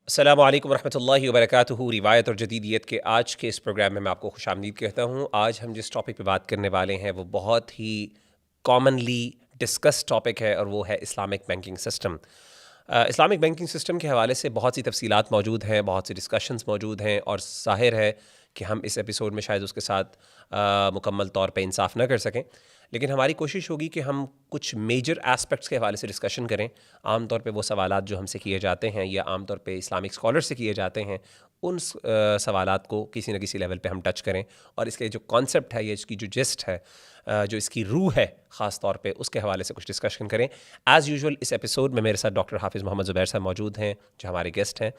السلام علیکم ورحمۃ اللہ وبرکاتہ۔ روایت اور جدیدیت کے آج کے اس پروگرام میں آپ کو خوش آمدید کہتا ہوں۔ آج ہم جس ٹاپک پہ بات کرنے والے ہیں وہ بہت ہی کامنلی ڈسکس ٹاپک ہے، اور وہ ہے Islamic banking system. Islamic banking system کے حوالے سے بہت سی تفصیلات موجود ہیں، بہت سی ڈسکشنز موجود ہیں، اور ظاہر ہے کہ ہم اس ایپیسوڈ میں شاید اس کے ساتھ مکمل طور پہ انصاف نہ کر سکیں، لیکن ہماری کوشش ہوگی کہ ہم کچھ میجر اسپیکٹس کے حوالے سے ڈسکشن کریں۔ عام طور پہ وہ سوالات جو ہم سے کیے جاتے ہیں یا عام طور پہ اسلامک اسکالر سے کیے جاتے ہیں، ان سوالات کو کسی نہ کسی لیول پہ ہم ٹچ کریں، اور اس کے جو کانسیپٹ ہے یا اس کی جو جسٹ ہے، جو اس کی روح ہے خاص طور پہ، اس کے حوالے سے کچھ ڈسکشن کریں۔ ایز یوزول اس ایپیسوڈ میں میرے ساتھ ڈاکٹر حافظ محمد زبیر صاحب موجود ہیں جو ہمارے گیسٹ ہیں،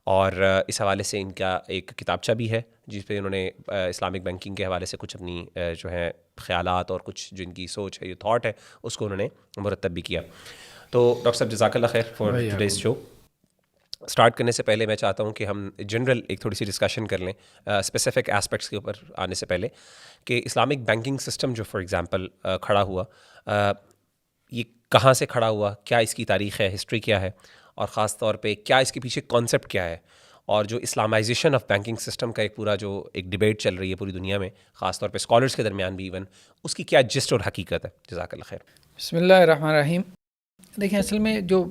اور اس حوالے سے ان کا ایک کتابچہ بھی ہے جس پہ انہوں نے اسلامک بینکنگ کے حوالے سے کچھ اپنی جو ہے خیالات اور کچھ جو ان کی سوچ ہے، یہ تھاٹ ہے، اس کو انہوں نے مرتب بھی کیا۔ تو ڈاکٹر صاحب جزاک اللہ خیر فار ٹوڈیز شو۔ اسٹارٹ کرنے سے پہلے میں چاہتا ہوں کہ ہم جنرل ایک تھوڑی سی ڈسکشن کر لیں اسپیسیفک اسپیکٹس کے اوپر آنے سے پہلے، کہ اسلامک بینکنگ سسٹم جو فار ایگزامپل کھڑا ہوا، یہ کہاں سے کھڑا ہوا، کیا اس کی تاریخ ہے، ہسٹری کیا ہے، اور خاص طور پہ کیا اس کے پیچھے کانسیپٹ کیا ہے، اور جو اسلامائزیشن آف بینکنگ سسٹم کا ایک پورا جو ایک ڈبیٹ چل رہی ہے پوری دنیا میں، خاص طور پہ اسکالرس کے درمیان بھی ایون، اس کی کیا جسٹ اور حقیقت ہے۔ جزاک اللہ خیر۔ بسم اللہ الرحمن الرحیم۔ دیکھیں، اصل میں جو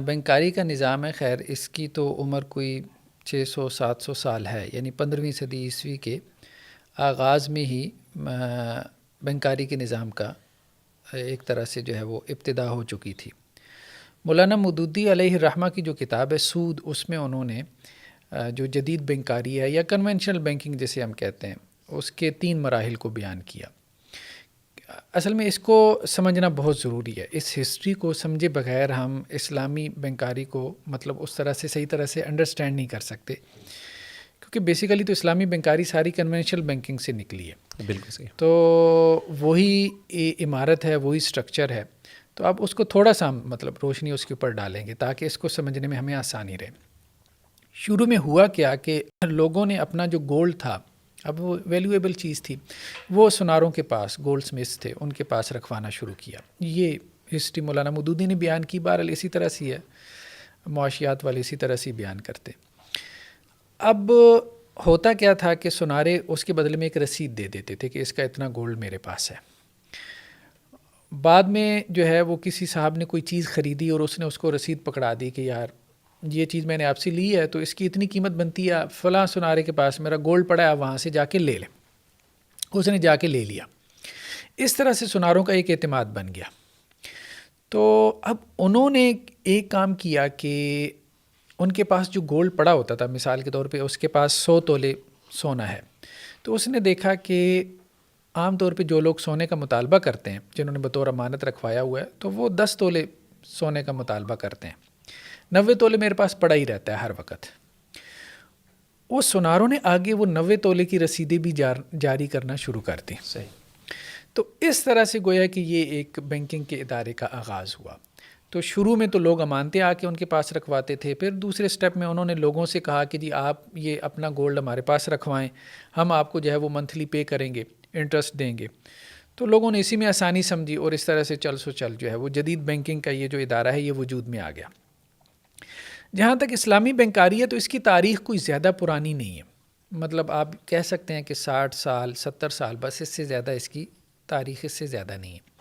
بینکاری کا نظام ہے، خیر اس کی تو عمر کوئی 600-700 سال ہے، یعنی 15ویں صدی عیسوی کے آغاز میں ہی بینکاری کے نظام کا ایک طرح سے جو ہے وہ ابتدا ہو چکی تھی۔ مولانا مودودی علیہ الرحمہ کی جو کتاب ہے سود، اس میں انہوں نے جو جدید بینکاری ہے یا کنونشنل بینکنگ جسے ہم کہتے ہیں، اس کے 3 مراحل کو بیان کیا۔ اصل میں اس کو سمجھنا بہت ضروری ہے۔ اس ہسٹری کو سمجھے بغیر ہم اسلامی بینکاری کو مطلب اس طرح سے صحیح طرح سے انڈرسٹینڈ نہیں کر سکتے، کیونکہ بیسیکلی تو اسلامی بینکاری ساری کنونشنل بینکنگ سے نکلی ہے۔ بالکل صحیح۔ تو وہی عمارت ہے، وہی سٹرکچر ہے۔ تو اب اس کو تھوڑا سا ہم مطلب روشنی اس کے اوپر ڈالیں گے تاکہ اس کو سمجھنے میں ہمیں آسانی رہے۔ شروع میں ہوا کیا کہ لوگوں نے اپنا جو گولڈ تھا، اب وہ ویلیویبل چیز تھی، وہ سوناروں کے پاس، گولڈ سمتھس تھے، ان کے پاس رکھوانا شروع کیا۔ یہ ہسٹری مولانا مودودی نے بیان کی، بہرحال اسی طرح سے ہے، معاشیات والے اسی طرح سے بیان کرتے۔ اب ہوتا کیا تھا کہ سونارے اس کے بدلے میں ایک رسید دے دیتے تھے کہ اس کا اتنا گولڈ میرے پاس ہے۔ بعد میں جو ہے وہ کسی صاحب نے کوئی چیز خریدی اور اس نے اس کو رسید پکڑا دی کہ یار یہ چیز میں نے آپ سے لی ہے تو اس کی اتنی قیمت بنتی ہے، فلاں سونارے کے پاس میرا گولڈ پڑا ہے، وہاں سے جا کے لے لیں۔ اس نے جا کے لے لیا۔ اس طرح سے سوناروں کا ایک اعتماد بن گیا۔ تو اب انہوں نے ایک کام کیا کہ ان کے پاس جو گولڈ پڑا ہوتا تھا، مثال کے طور پہ اس کے پاس 100 تولے سونا ہے، تو اس نے دیکھا کہ عام طور پہ جو لوگ سونے کا مطالبہ کرتے ہیں، جنہوں نے بطور امانت رکھوایا ہوا ہے، تو وہ 10 تولے سونے کا مطالبہ کرتے ہیں، 90 تولے میرے پاس پڑا ہی رہتا ہے ہر وقت۔ وہ سوناروں نے آگے وہ 90 تولے کی رسیدیں بھی جاری کرنا شروع کر دی۔ صحیح۔ تو اس طرح سے گویا کہ یہ ایک بینکنگ کے ادارے کا آغاز ہوا۔ تو شروع میں تو لوگ امانتیں آ کے ان کے پاس رکھواتے تھے، پھر دوسرے سٹیپ میں انہوں نے لوگوں سے کہا کہ جی آپ یہ اپنا گولڈ ہمارے پاس رکھوائیں، ہم آپ کو جو ہے وہ منتھلی پے کریں گے، انٹرسٹ دیں گے۔ تو لوگوں نے اسی میں آسانی سمجھی، اور اس طرح سے چل جو ہے وہ جدید بینکنگ کا یہ جو ادارہ ہے یہ وجود میں آ گیا۔ جہاں تک اسلامی بینکاری ہے تو اس کی تاریخ کوئی زیادہ پرانی نہیں ہے، مطلب آپ کہہ سکتے ہیں کہ 60 سال 70 سال، بس اس سے زیادہ اس کی تاریخ اس سے زیادہ نہیں ہے۔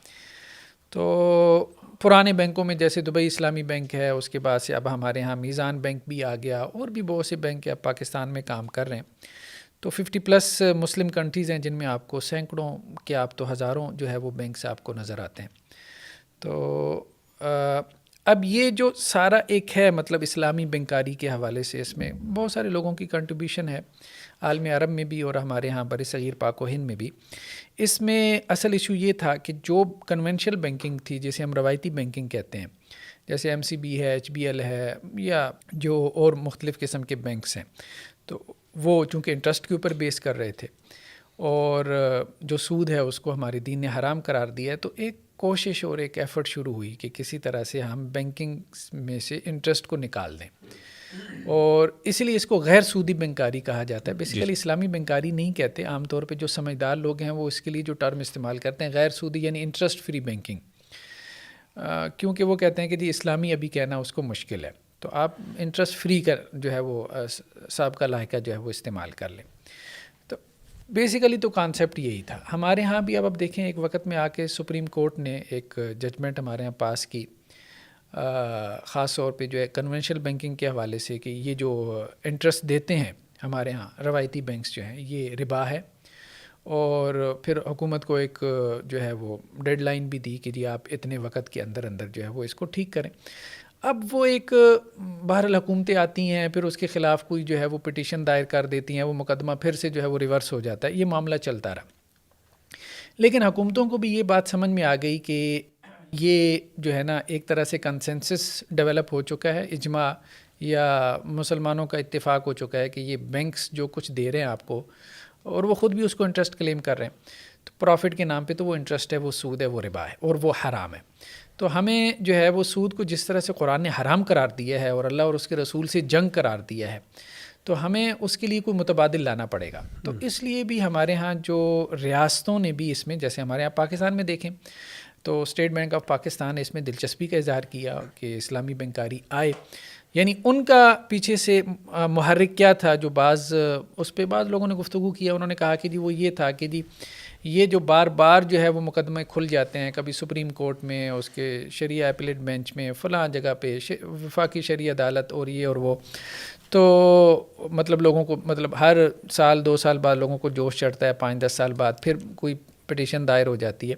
تو پرانے بینکوں میں جیسے دبئی اسلامی بینک ہے، اس کے بعد سے اب ہمارے ہاں میزان بینک بھی آ گیا، اور بھی بہت سے بینک اب پاکستان میں کام کر رہے ہیں۔ تو 50+ مسلم کنٹریز ہیں جن میں آپ کو سینکڑوں کے آپ تو ہزاروں جو ہے وہ بینکس آپ کو نظر آتے ہیں۔ تو اب یہ جو سارا ایک ہے مطلب اسلامی بینکاری کے حوالے سے، اس میں بہت سارے لوگوں کی کنٹریبیوشن ہے، عالم عرب میں بھی اور ہمارے ہاں بر صغیر پاک و ہند میں بھی۔ اس میں اصل ایشو یہ تھا کہ جو کنونشنل بینکنگ تھی، جیسے ہم روایتی بینکنگ کہتے ہیں، جیسے MCB ہے، HBL ہے، یا جو اور مختلف قسم کے بینکس ہیں، تو وہ چونکہ انٹرسٹ کے اوپر بیس کر رہے تھے، اور جو سود ہے اس کو ہمارے دین نے حرام قرار دیا ہے، تو ایک کوشش اور ایک ایفرٹ شروع ہوئی کہ کسی طرح سے ہم بینکنگ میں سے انٹرسٹ کو نکال دیں، اور اسی لیے اس کو غیر سودی بینکاری کہا جاتا ہے۔ بیسیکلی اسلامی بینکاری نہیں کہتے، عام طور پہ جو سمجھدار لوگ ہیں وہ اس کے لیے جو ٹرم استعمال کرتے ہیں غیر سودی، یعنی انٹرسٹ فری بینکنگ، کیونکہ وہ کہتے ہیں کہ جی اسلامی ابھی کہنا اس کو مشکل ہے۔ تو آپ انٹرسٹ فری کا جو ہے وہ سابقہ لاحقہ جو ہے وہ استعمال کر لیں. تو بیسیکلی تو کانسیپٹ یہی تھا. ہمارے ہاں بھی اب دیکھیں ایک وقت میں آ کے سپریم کورٹ نے ایک ججمنٹ ہمارے ہاں پاس کی, خاص طور پہ جو ہے کنونشنل بینکنگ کے حوالے سے, کہ یہ جو انٹرسٹ دیتے ہیں ہمارے ہاں روایتی بینکس جو ہیں یہ ربا ہے. اور پھر حکومت کو ایک جو ہے وہ ڈیڈ لائن بھی دی کہ جی آپ اتنے وقت کے اندر اندر جو ہے وہ اس کو ٹھیک کریں. اب وہ ایک بہرحال حکومتیں آتی ہیں, پھر اس کے خلاف کوئی جو ہے وہ پٹیشن دائر کر دیتی ہیں, وہ مقدمہ پھر سے جو ہے وہ ریورس ہو جاتا ہے, یہ معاملہ چلتا رہا. لیکن حکومتوں کو بھی یہ بات سمجھ میں آ گئی کہ یہ جو ہے نا ایک طرح سے کنسنسس ڈیولپ ہو چکا ہے, اجماع یا مسلمانوں کا اتفاق ہو چکا ہے کہ یہ بینکس جو کچھ دے رہے ہیں آپ کو, اور وہ خود بھی اس کو انٹرسٹ کلیم کر رہے ہیں, تو پروفٹ کے نام پہ تو وہ انٹرسٹ ہے, وہ سود ہے, وہ ربا ہے, اور وہ حرام ہے. تو ہمیں جو ہے وہ سود کو جس طرح سے قرآن نے حرام قرار دیا ہے اور اللہ اور اس کے رسول سے جنگ قرار دیا ہے, تو ہمیں اس کے لیے کوئی متبادل لانا پڑے گا. تو اس لیے بھی ہمارے ہاں جو ریاستوں نے بھی اس میں, جیسے ہمارے ہاں پاکستان میں دیکھیں تو اسٹیٹ بینک آف پاکستان نے اس میں دلچسپی کا اظہار کیا کہ اسلامی بینکاری آئے. یعنی ان کا پیچھے سے محرک کیا تھا, جو اس پہ بعض لوگوں نے گفتگو کیا, انہوں نے کہا کہ جی وہ یہ تھا کہ جی یہ جو بار بار جو ہے وہ مقدمے کھل جاتے ہیں, کبھی سپریم کورٹ میں, اس کے شرعیہ اپیلیٹ بینچ میں, فلاں جگہ پہ وفاقی شرعی عدالت, اور یہ اور وہ, تو مطلب لوگوں کو مطلب ہر سال 2 سال بعد لوگوں کو جوش چڑھتا ہے, 5-10 سال بعد پھر کوئی پٹیشن دائر ہو جاتی ہے.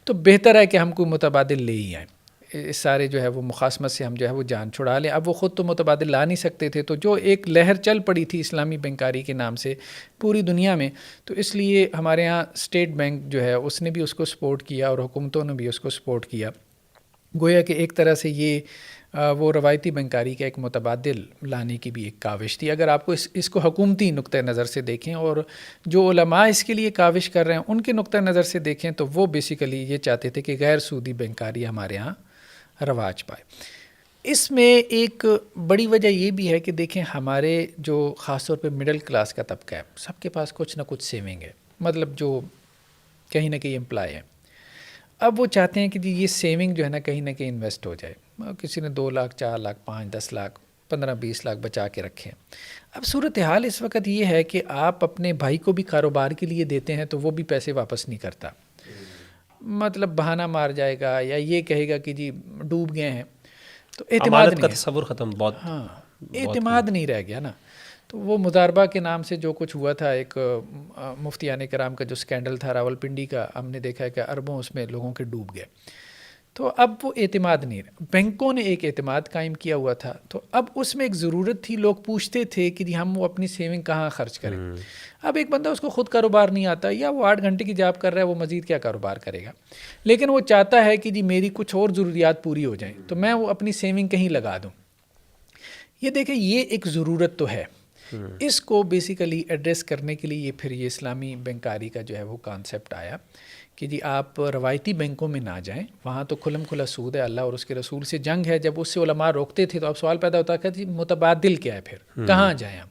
تو بہتر ہے کہ ہم کوئی متبادل لے ہی آئیں, اس سارے جو ہے وہ مخاصمت سے ہم جو ہے وہ جان چھڑا لیں. اب وہ خود تو متبادل لا نہیں سکتے تھے, تو جو ایک لہر چل پڑی تھی اسلامی بینکاری کے نام سے پوری دنیا میں, تو اس لیے ہمارے ہاں اسٹیٹ بینک جو ہے اس نے بھی اس کو سپورٹ کیا اور حکومتوں نے بھی اس کو سپورٹ کیا. گویا کہ ایک طرح سے یہ وہ روایتی بینکاری کا ایک متبادل لانے کی بھی ایک کاوش تھی. اگر آپ کو اس کو حکومتی نقطہ نظر سے دیکھیں, اور جو علماء اس کے لیے کاوش کر رہے ہیں ان کے نقطہ نظر سے دیکھیں, تو وہ بیسیکلی یہ چاہتے تھے کہ غیر سودی بینکاری ہمارے ہاں رواج پائے. اس میں ایک بڑی وجہ یہ بھی ہے کہ دیکھیں ہمارے جو خاص طور پہ مڈل کلاس کا طبقہ ہے, سب کے پاس کچھ نہ کچھ سیونگ ہے, مطلب جو کہیں نہ کہیں امپلائی ہے. اب وہ چاہتے ہیں کہ جی یہ سیونگ جو ہے نا کہیں نہ کہیں انویسٹ ہو جائے. کسی نے 2 لاکھ 4 لاکھ 5 10 لاکھ 15-20 لاکھ بچا کے رکھے. اب صورتحال اس وقت یہ ہے کہ آپ اپنے بھائی کو بھی کاروبار کے لیے دیتے ہیں تو وہ بھی پیسے واپس نہیں کرتا, مطلب بہانہ مار جائے گا یا یہ کہے گا کہ جی ڈوب گئے ہیں. تو اعتماد امانت نہیں کا ہے, تصور ختم, بہت ہاں اعتماد نہیں رہ گیا نا. تو وہ مضاربہ کے نام سے جو کچھ ہوا تھا, ایک مفتیان کرام کا جو سکینڈل تھا راول پنڈی کا, ہم نے دیکھا ہے کہ اربوں اس میں لوگوں کے ڈوب گئے. تو اب وہ اعتماد نہیں رہا. بینکوں نے ایک اعتماد قائم کیا ہوا تھا, تو اب اس میں ایک ضرورت تھی, لوگ پوچھتے تھے کہ جی ہم وہ اپنی سیونگ کہاں خرچ کریں. اب ایک بندہ اس کو خود کاروبار نہیں آتا, یا وہ 8 گھنٹے کی جاب کر رہا ہے, وہ مزید کیا کاروبار کرے گا, لیکن وہ چاہتا ہے کہ جی میری کچھ اور ضروریات پوری ہو جائیں, تو میں وہ اپنی سیونگ کہیں لگا دوں. یہ دیکھیں یہ ایک ضرورت تو ہے. اس کو بیسیکلی ایڈریس کرنے کے لیے پھر یہ اسلامی بینکاری کا جو ہے وہ کانسیپٹ آیا کہ جی آپ روایتی بینکوں میں نہ جائیں, وہاں تو کھلم کھلا سود ہے, اللہ اور اس کے رسول سے جنگ ہے. جب اس سے علماء روکتے تھے تو اب سوال پیدا ہوتا کہ جی متبادل کیا ہے, پھر کہاں جائیں ہم,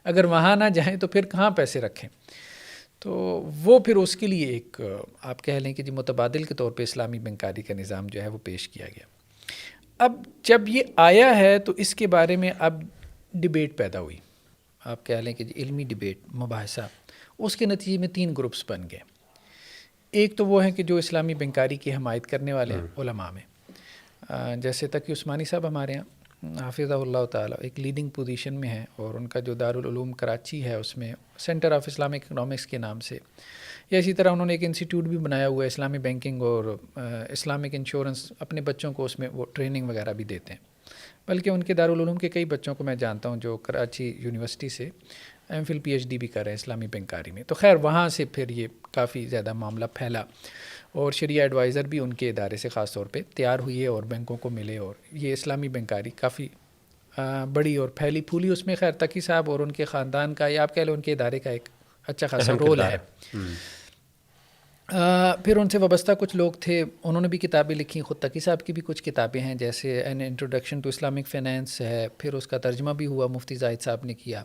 اگر وہاں نہ جائیں تو پھر کہاں پیسے رکھیں. تو وہ پھر اس کے لیے ایک آپ کہہ لیں کہ جی متبادل کے طور پہ اسلامی بینکاری کا نظام جو ہے وہ پیش کیا گیا. اب جب یہ آیا ہے تو اس کے بارے میں اب ڈیبیٹ پیدا ہوئی, آپ کہہ لیں کہ جی علمی ڈیبیٹ, مباحثہ. اس کے نتیجے میں 3 گروپس بن گئے. ایک تو وہ ہیں کہ جو اسلامی بینکاری کی حمایت کرنے والے ہیں علماء میں, جیسے تقی عثمانی صاحب ہمارے یہاں حافظہ اللہ تعالیٰ ایک لیڈنگ پوزیشن میں ہیں, اور ان کا جو دارالعلوم کراچی ہے اس میں سینٹر آف اسلامک اکنامکس کے نام سے, یا اسی طرح انہوں نے ایک انسٹیٹیوٹ بھی بنایا ہوا ہے اسلامی بینکنگ اور اسلامک انشورنس, اپنے بچوں کو اس میں وہ ٹریننگ وغیرہ بھی دیتے ہیں. بلکہ ان کے دارالعلوم کے کئی بچوں کو میں جانتا ہوں جو کراچی یونیورسٹی سے ایم فل پی ایچ ڈی بھی کر رہے ہیں اسلامی بینکاری میں. تو خیر وہاں سے پھر یہ کافی زیادہ معاملہ پھیلا, اور شریعہ ایڈوائزر بھی ان کے ادارے سے خاص طور پہ تیار ہوئی ہے اور بینکوں کو ملے, اور یہ اسلامی بینکاری کافی بڑی اور پھیلی پھولی. اس میں خیر تقی صاحب اور ان کے خاندان کا, یا آپ کہہ لو ان کے ادارے کا ایک اچھا خاصا رول ہے. پھر ان سے وابستہ کچھ لوگ تھے, انہوں نے بھی کتابیں لکھی. خود تقی صاحب کی بھی کچھ کتابیں ہیں, جیسے an introduction to Islamic finance ہے, پھر اس کا ترجمہ بھی ہوا, مفتی زاہد صاحب نے کیا.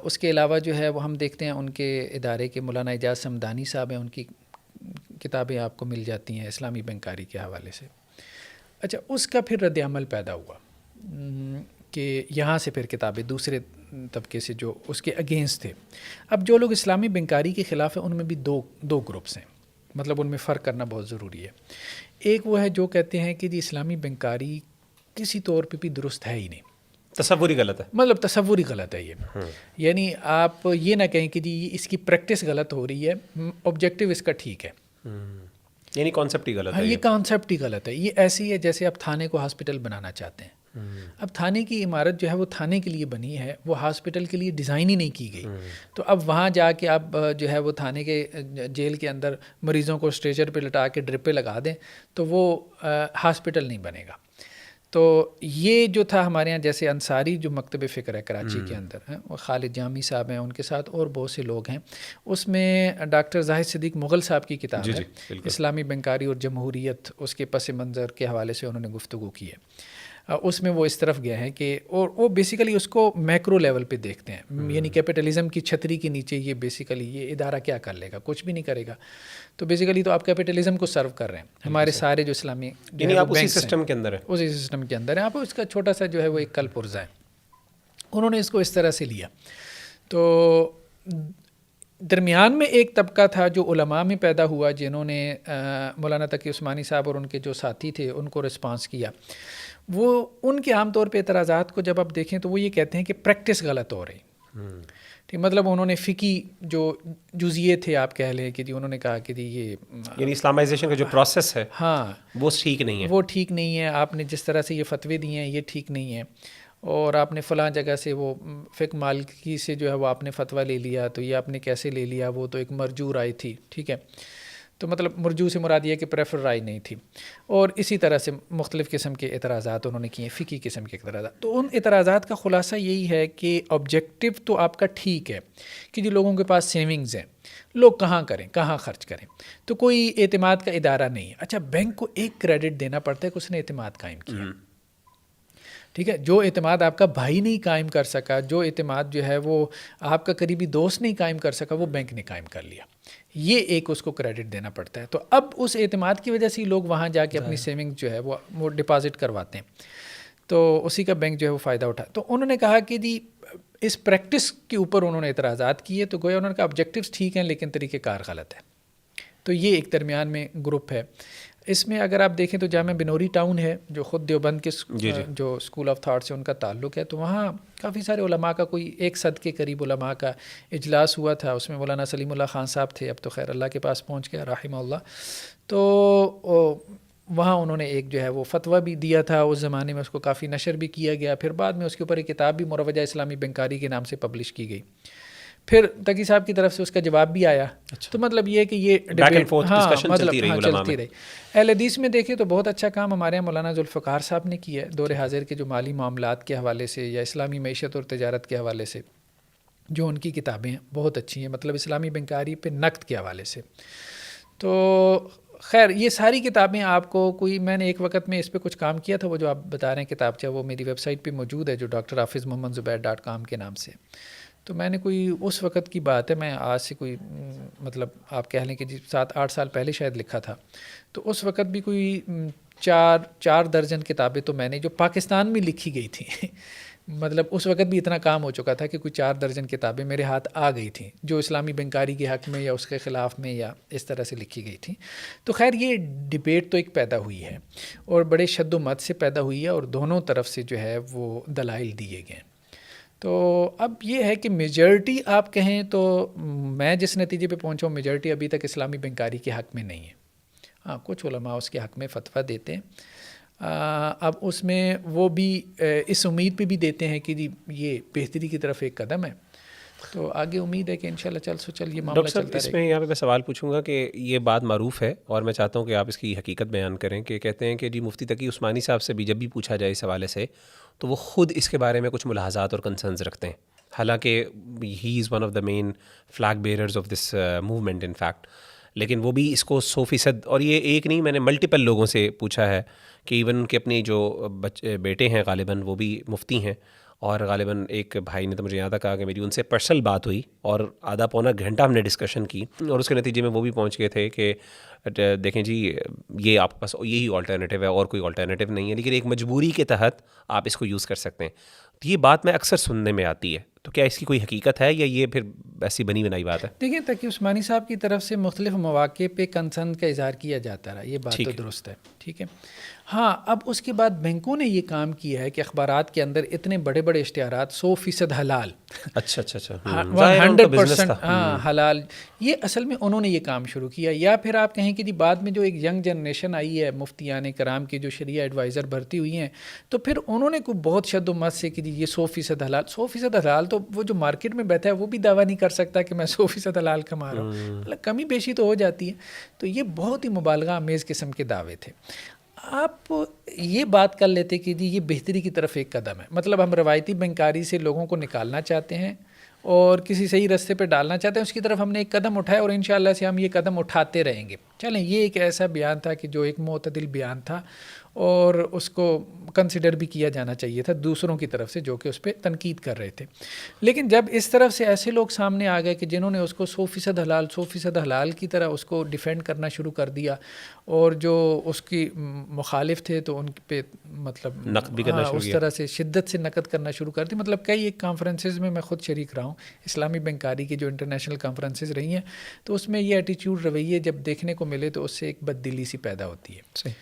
اس کے علاوہ جو ہے وہ ہم دیکھتے ہیں ان کے ادارے کے مولانا اعجاز سمدانی صاحب ہیں, ان کی کتابیں آپ کو مل جاتی ہیں اسلامی بینکاری کے حوالے سے. اچھا, اس کا پھر رد عمل پیدا ہوا. کہ یہاں سے پھر کتابیں دوسرے طبقے سے جو اس کے اگینسٹ تھے. اب جو لوگ اسلامی بینکاری کے خلاف ہیں ان میں بھی دو گروپس ہیں, مطلب ان میں فرق کرنا بہت ضروری ہے. ایک وہ ہے جو کہتے ہیں کہ جی اسلامی بینکاری کسی طور پہ بھی درست ہے ہی نہیں, تصوری غلط ہے, مطلب تصوری غلط ہے یہ. یعنی آپ یہ نہ کہیں کہ جی اس کی پریکٹس غلط ہو رہی ہے, آبجیکٹیو اس کا ٹھیک ہے, یعنی کانسیپٹ ہی غلط ہے. یہ کانسیپٹ ہی غلط ہے. یہ ایسی ہے جیسے آپ تھانے کو ہاسپٹل بنانا چاہتے ہیں. اب تھانے کی عمارت جو ہے وہ تھانے کے لیے بنی ہے, وہ ہاسپٹل کے لیے ڈیزائن ہی نہیں کی گئی. تو اب وہاں جا کے آپ جو ہے وہ تھانے کے جیل کے اندر مریضوں کو اسٹریچر پہ لٹا کے ڈرپ پہ لگا دیں تو وہ ہاسپٹل نہیں بنے گا. تو یہ جو تھا ہمارے ہاں جیسے انصاری جو مکتب فکر ہے کراچی کے اندر ہیں, وہ خالد جامی صاحب ہیں, ان کے ساتھ اور بہت سے لوگ ہیں. اس میں ڈاکٹر زاہد صدیق مغل صاحب کی کتاب ہے اسلامی بینکاری اور جمہوریت, اس کے پس منظر کے حوالے سے انہوں نے گفتگو کی ہے. اس میں وہ اس طرف گئے ہیں کہ اور وہ بیسیکلی اس کو میکرو لیول پہ دیکھتے ہیں, یعنی کیپٹلزم کی چھتری کے نیچے یہ بیسیکلی یہ ادارہ کیا کر لے گا, کچھ بھی نہیں کرے گا. تو بیسیکلی تو آپ کیپٹلزم کو سرو کر رہے ہیں. ہمارے سارے جو اسلامی یعنی آپ اسی سسٹم کے اندر ہیں, اسی سسٹم کے اندر ہیں آپ. اس کا چھوٹا سا جو ہے وہ ایک کل پرزا ہے. انہوں نے اس کو اس طرح سے لیا. تو درمیان میں ایک طبقہ تھا جو علماء میں پیدا ہوا, جنہوں نے مولانا تقی عثمانی صاحب اور ان کے جو ساتھی تھے ان کو رسپانس کیا. وہ ان کے عام طور پہ اعتراضات کو جب آپ دیکھیں تو وہ یہ کہتے ہیں کہ پریکٹس غلط ہو رہی. ٹھیک, مطلب انہوں نے فقی جو جزئیے تھے آپ کہہ لیں کہ جی انہوں نے کہا کہ جی یہ یعنی اسلامائزیشن کا جو پروسیس ہے ہاں وہ ٹھیک نہیں ہے, وہ ٹھیک نہیں ہے. آپ نے جس طرح سے یہ فتوے دیے ہیں یہ ٹھیک نہیں ہے, اور آپ نے فلاں جگہ سے وہ فقہ مالکی سے جو ہے وہ آپ نے فتویٰ لے لیا, تو یہ آپ نے کیسے لے لیا, وہ تو ایک مرجو رائے تھی. ٹھیک ہے, تو مطلب مرجو سے مراد یہ کہ پریفر رائے نہیں تھی. اور اسی طرح سے مختلف قسم کے اعتراضات انہوں نے کیے, فقہی قسم کے اعتراضات. تو ان اعتراضات کا خلاصہ یہی ہے کہ آبجیکٹیو تو آپ کا ٹھیک ہے کہ جو لوگوں کے پاس سیونگز ہیں, لوگ کہاں کریں, کہاں خرچ کریں, تو کوئی اعتماد کا ادارہ نہیں ہے. اچھا, بینک کو ایک کریڈٹ دینا پڑتا ہے کہ اس نے اعتماد قائم کیا. ٹھیک ہے, جو اعتماد آپ کا بھائی نہیں قائم کر سکا, جو اعتماد جو ہے وہ آپ کا قریبی دوست نہیں قائم کر سکا, وہ بینک نے قائم کر لیا. یہ ایک اس کو کریڈٹ دینا پڑتا ہے. تو اب اس اعتماد کی وجہ سے لوگ وہاں جا کے اپنی سیونگ جو ہے وہ ڈپازٹ کرواتے ہیں, تو اسی کا بینک جو ہے وہ فائدہ اٹھا. تو انہوں نے کہا کہ جی اس پریکٹس کے اوپر انہوں نے اعتراضات کیے, تو گویا انہوں نے کہا آبجیکٹیوز ٹھیک ہیں لیکن طریقہ کار غلط ہے. تو یہ ایک درمیان میں گروپ ہے. اس میں اگر آپ دیکھیں تو جامعہ بنوری ٹاؤن ہے جو خود دیوبند کے جو اسکول آف تھاٹ سے ان کا تعلق ہے, تو وہاں کافی سارے علماء کا کوئی 100 کے قریب علماء کا اجلاس ہوا تھا. اس میں مولانا سلیم اللہ خان صاحب تھے, اب تو خیر اللہ کے پاس پہنچ گیا رحمہ اللہ. تو وہاں انہوں نے ایک جو ہے وہ فتویٰ بھی دیا تھا, اس زمانے میں اس کو کافی نشر بھی کیا گیا. پھر بعد میں اس کے اوپر ایک کتاب بھی مروجہ اسلامی بینکاری کے نام سے پبلش کی گئی. پھر تقی صاحب کی طرف سے اس کا جواب بھی آیا. تو مطلب یہ ہے کہ یہ چلتی رہی. اہل حدیث میں دیکھیں تو بہت اچھا کام ہمارے یہاں مولانا ذوالفقار صاحب نے کیا ہے دور حاضر کے جو مالی معاملات کے حوالے سے یا اسلامی معیشت اور تجارت کے حوالے سے. جو ان کی کتابیں ہیں بہت اچھی ہیں, مطلب اسلامی بینکاری پہ نقد کے حوالے سے. تو خیر یہ ساری کتابیں آپ کو کوئی, میں نے ایک وقت میں اس پہ کچھ کام کیا تھا, وہ جو آپ بتا رہے ہیں کتابچہ وہ میری ویب سائٹ پہ موجود ہے جو drhafiz.com کے نام سے. تو میں نے کوئی اس وقت کی بات ہے, میں آج سے کوئی مطلب آپ کہہ لیں کہ جی 7-8 سال پہلے شاید لکھا تھا. تو اس وقت بھی کوئی 4 درجن کتابیں تو میں نے جو پاکستان میں لکھی گئی تھیں مطلب اس وقت بھی اتنا کام ہو چکا تھا کہ کوئی 4 درجن کتابیں میرے ہاتھ آ گئی تھیں جو اسلامی بینکاری کے حق میں یا اس کے خلاف میں یا اس طرح سے لکھی گئی تھیں. تو خیر یہ ڈبیٹ تو ایک پیدا ہوئی ہے اور بڑے شد و مت سے پیدا ہوئی ہے, اور دونوں طرف سے جو ہے وہ دلائل دیے گئے. تو اب یہ ہے کہ میجورٹی آپ کہیں تو میں جس نتیجے پہ پہنچا ہوں, میجورٹی ابھی تک اسلامی بینکاری کے حق میں نہیں ہے. ہاں کچھ علماء اس کے حق میں فتویٰ دیتے ہیں. اب اس میں وہ بھی اس امید پہ بھی دیتے ہیں کہ جی یہ بہتری کی طرف ایک قدم ہے. تو آگے امید ہے کہ انشاءاللہ چل یہ معاملہ چلتا رہے. اس میں یہاں پہ میں سوال پوچھوں گا کہ یہ بات معروف ہے اور میں چاہتا ہوں کہ آپ اس کی حقیقت بیان کریں کہ کہتے ہیں کہ جی مفتی تقی عثمانی صاحب سے بھی جب بھی پوچھا جائے اس حوالے سے تو وہ خود اس کے بارے میں کچھ ملاحظات اور کنسرنز رکھتے ہیں, حالانکہ he is one of the main flag bearers of this movement in fact. لیکن وہ بھی اس کو 100%, اور یہ ایک نہیں, میں نے ملٹیپل لوگوں سے پوچھا ہے کہ ایون ان کے اپنے جو بیٹے ہیں غالباً وہ بھی مفتی ہیں, اور غالباً ایک بھائی نے تو مجھے یہاں تک کہا کہ میری ان سے پرسنل بات ہوئی اور آدھا پونا گھنٹہ ہم نے ڈسکشن کی, اور اس کے نتیجے میں وہ بھی پہنچ گئے تھے کہ دیکھیں جی یہ آپ کے پاس یہی آلٹرنیٹیو ہے اور کوئی آلٹرنیٹیو نہیں ہے، لیکن ایک مجبوری کے تحت آپ اس کو یوز کر سکتے ہیں. تو یہ بات میں اکثر سننے میں آتی ہے، تو کیا اس کی کوئی حقیقت ہے یا یہ پھر ایسی بنی بنائی بات ہے؟ دیکھیں تقی عثمانی صاحب کی طرف سے مختلف مواقع پہ کنسرن کا اظہار کیا جاتا رہا، یہ بات تو درست ہے، ٹھیک ہے. ہاں اب اس کے بعد بینکوں نے یہ کام کیا ہے کہ اخبارات کے اندر اتنے بڑے بڑے اشتہارات 100% حلال، اچھا اچھا اچھا، 100% حلال، یہ اصل میں انہوں نے یہ کام شروع کیا. یا پھر آپ کہیں کہ جی بعد میں جو ایک ینگ جنریشن آئی ہے مفتیان کرام کی جو شریعہ ایڈوائزر بھرتی ہوئی ہیں، تو پھر انہوں نے کوئی بہت شد و مت سے کہ جی یہ 100% حلال. 100% حلال تو وہ جو مارکیٹ میں بیٹھا ہے وہ بھی دعویٰ نہیں کر سکتا کہ میں 100% حلال کما رہا ہوں، مطلب کمی بیشی تو ہو جاتی ہے. تو یہ بہت ہی مبالغہ آمیز قسم کے دعوے تھے. آپ یہ بات کر لیتے کہ جی یہ بہتری کی طرف ایک قدم ہے، مطلب ہم روایتی بینکاری سے لوگوں کو نکالنا چاہتے ہیں اور کسی صحیح رستے پہ ڈالنا چاہتے ہیں، اس کی طرف ہم نے ایک قدم اٹھایا اور انشاءاللہ سے ہم یہ قدم اٹھاتے رہیں گے. چلیں یہ ایک ایسا بیان تھا کہ جو ایک معتدل بیان تھا اور اس کو کنسیڈر بھی کیا جانا چاہیے تھا دوسروں کی طرف سے جو کہ اس پہ تنقید کر رہے تھے. لیکن جب اس طرف سے ایسے لوگ سامنے آ گئے کہ جنہوں نے اس کو 100% حلال 100% حلال کی طرح اس کو ڈیفینڈ کرنا شروع کر دیا، اور جو اس کی مخالف تھے تو ان پہ مطلب نقد بھی کرنا شروع اس طرح سے شدت سے نقد کرنا شروع کر دی. مطلب کئی ایک کانفرنسز میں خود شریک رہا ہوں، اسلامی بینکاری کی جو انٹرنیشنل کانفرنسز رہی ہیں، تو اس میں یہ ایٹیچیوڈ رویے جب دیکھنے کو ملے تو اس سے ایک بددلی سی پیدا ہوتی ہے. صحیح.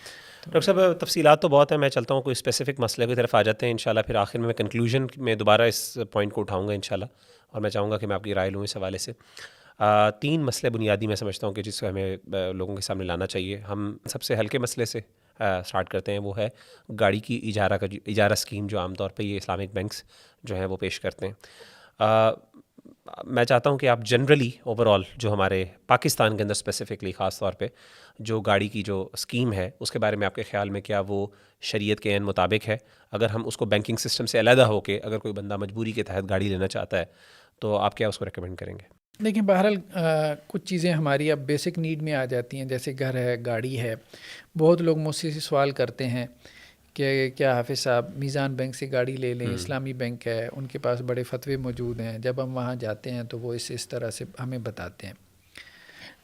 ڈاکٹر صاحب تفصیلات تو بہت ہیں، میں چلتا ہوں کوئی اسپیسیفک مسئلے کی طرف آ جاتے ہیں انشاءاللہ، پھر آخر میں کنکلوژن میں دوبارہ اس پوائنٹ کو اٹھاؤں گا انشاءاللہ، اور میں چاہوں گا کہ میں آپ کی رائے لوں اس حوالے سے. 3 مسئلے بنیادی میں سمجھتا ہوں کہ جس کو ہمیں لوگوں کے سامنے لانا چاہیے. ہم سب سے ہلکے مسئلے سے سٹارٹ کرتے ہیں، وہ ہے گاڑی کی اجارہ اسکیم جو عام طور پہ یہ اسلامک بینکس جو ہیں وہ پیش کرتے ہیں. میں چاہتا ہوں کہ آپ جنرلی اوور آل جو ہمارے پاکستان کے اندر اسپیسیفکلی خاص طور پہ جو گاڑی کی جو اسکیم ہے اس کے بارے میں آپ کے خیال میں کیا وہ شریعت کے عین مطابق ہے؟ اگر ہم اس کو بینکنگ سسٹم سے علیحدہ ہو کے اگر کوئی بندہ مجبوری کے تحت گاڑی لینا چاہتا ہے تو آپ کیا اس کو ریکمینڈ کریں گے؟ دیکھیں بہرحال کچھ چیزیں ہماری اب بیسک نیڈ میں آ جاتی ہیں، جیسے گھر ہے، گاڑی ہے. بہت لوگ مجھ سے سوال کرتے ہیں کہ کیا حافظ صاحب میزان بینک سے گاڑی لے لیں، اسلامی بینک ہے، ان کے پاس بڑے فتوے موجود ہیں. جب ہم وہاں جاتے ہیں تو وہ اس طرح سے ہمیں بتاتے ہیں.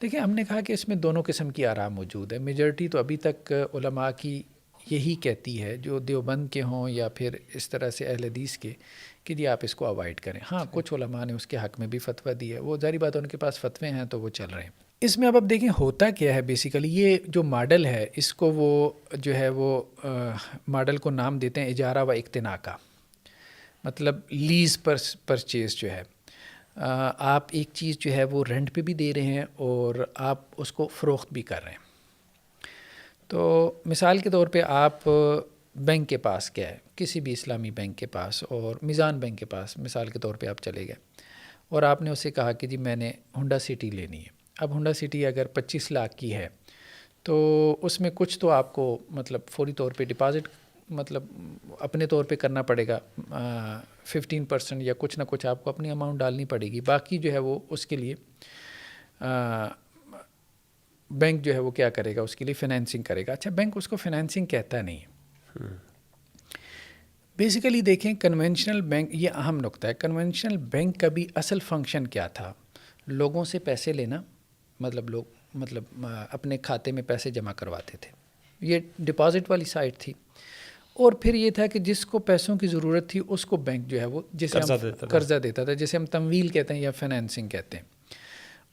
دیکھیں ہم نے کہا کہ اس میں دونوں قسم کی آراء موجود ہے. میجورٹی تو ابھی تک علماء کی یہی کہتی ہے، جو دیوبند کے ہوں یا پھر اس طرح سے اہل حدیث کے، کہ جی آپ اس کو اوائڈ کریں. ہاں کچھ علماء نے اس کے حق میں بھی فتویٰ دی ہے، وہ ظاہری بات ان کے پاس فتوے ہیں تو وہ چل رہے ہیں. اس میں اب دیکھیں ہوتا کیا ہے بیسیکلی، یہ جو ماڈل ہے اس کو وہ جو ہے وہ ماڈل کو نام دیتے ہیں اجارہ و اقتناء کا، مطلب لیز پرچیز جو ہے. آپ ایک چیز جو ہے وہ رینٹ پہ بھی دے رہے ہیں اور آپ اس کو فروخت بھی کر رہے ہیں. تو مثال کے طور پہ آپ بینک کے پاس کیا ہے، کسی بھی اسلامی بینک کے پاس اور میزان بینک کے پاس مثال کے طور پہ آپ چلے گئے اور آپ نے اسے کہا کہ جی میں نے ہونڈا سٹی لینی ہے. اب ہونڈا سٹی اگر 25 لاکھ کی ہے تو اس میں کچھ تو آپ کو مطلب فوری طور پہ ڈپازٹ مطلب اپنے طور پہ کرنا پڑے گا، 15% یا کچھ نہ کچھ آپ کو اپنی اماؤنٹ ڈالنی پڑے گی. باقی جو ہے وہ اس کے لیے بینک جو ہے وہ کیا کرے گا، اس کے لیے فائنینسنگ کرے گا. اچھا بینک اس کو فائنینسنگ کہتا نہیں ہے. بیسیکلی دیکھیں کنونشنل بینک، یہ اہم نقطہ ہے، کنونشنل بینک کا بھی اصل فنکشن کیا تھا؟ لوگوں سے پیسے لینا، مطلب لوگ اپنے کھاتے میں پیسے جمع کرواتے تھے، یہ ڈپازٹ والی سائٹ تھی. اور پھر یہ تھا کہ جس کو پیسوں کی ضرورت تھی اس کو بینک جو ہے وہ جسے ہم قرضہ دیتا تھا، جسے ہم تمویل کہتے ہیں یا فائنینسنگ کہتے ہیں،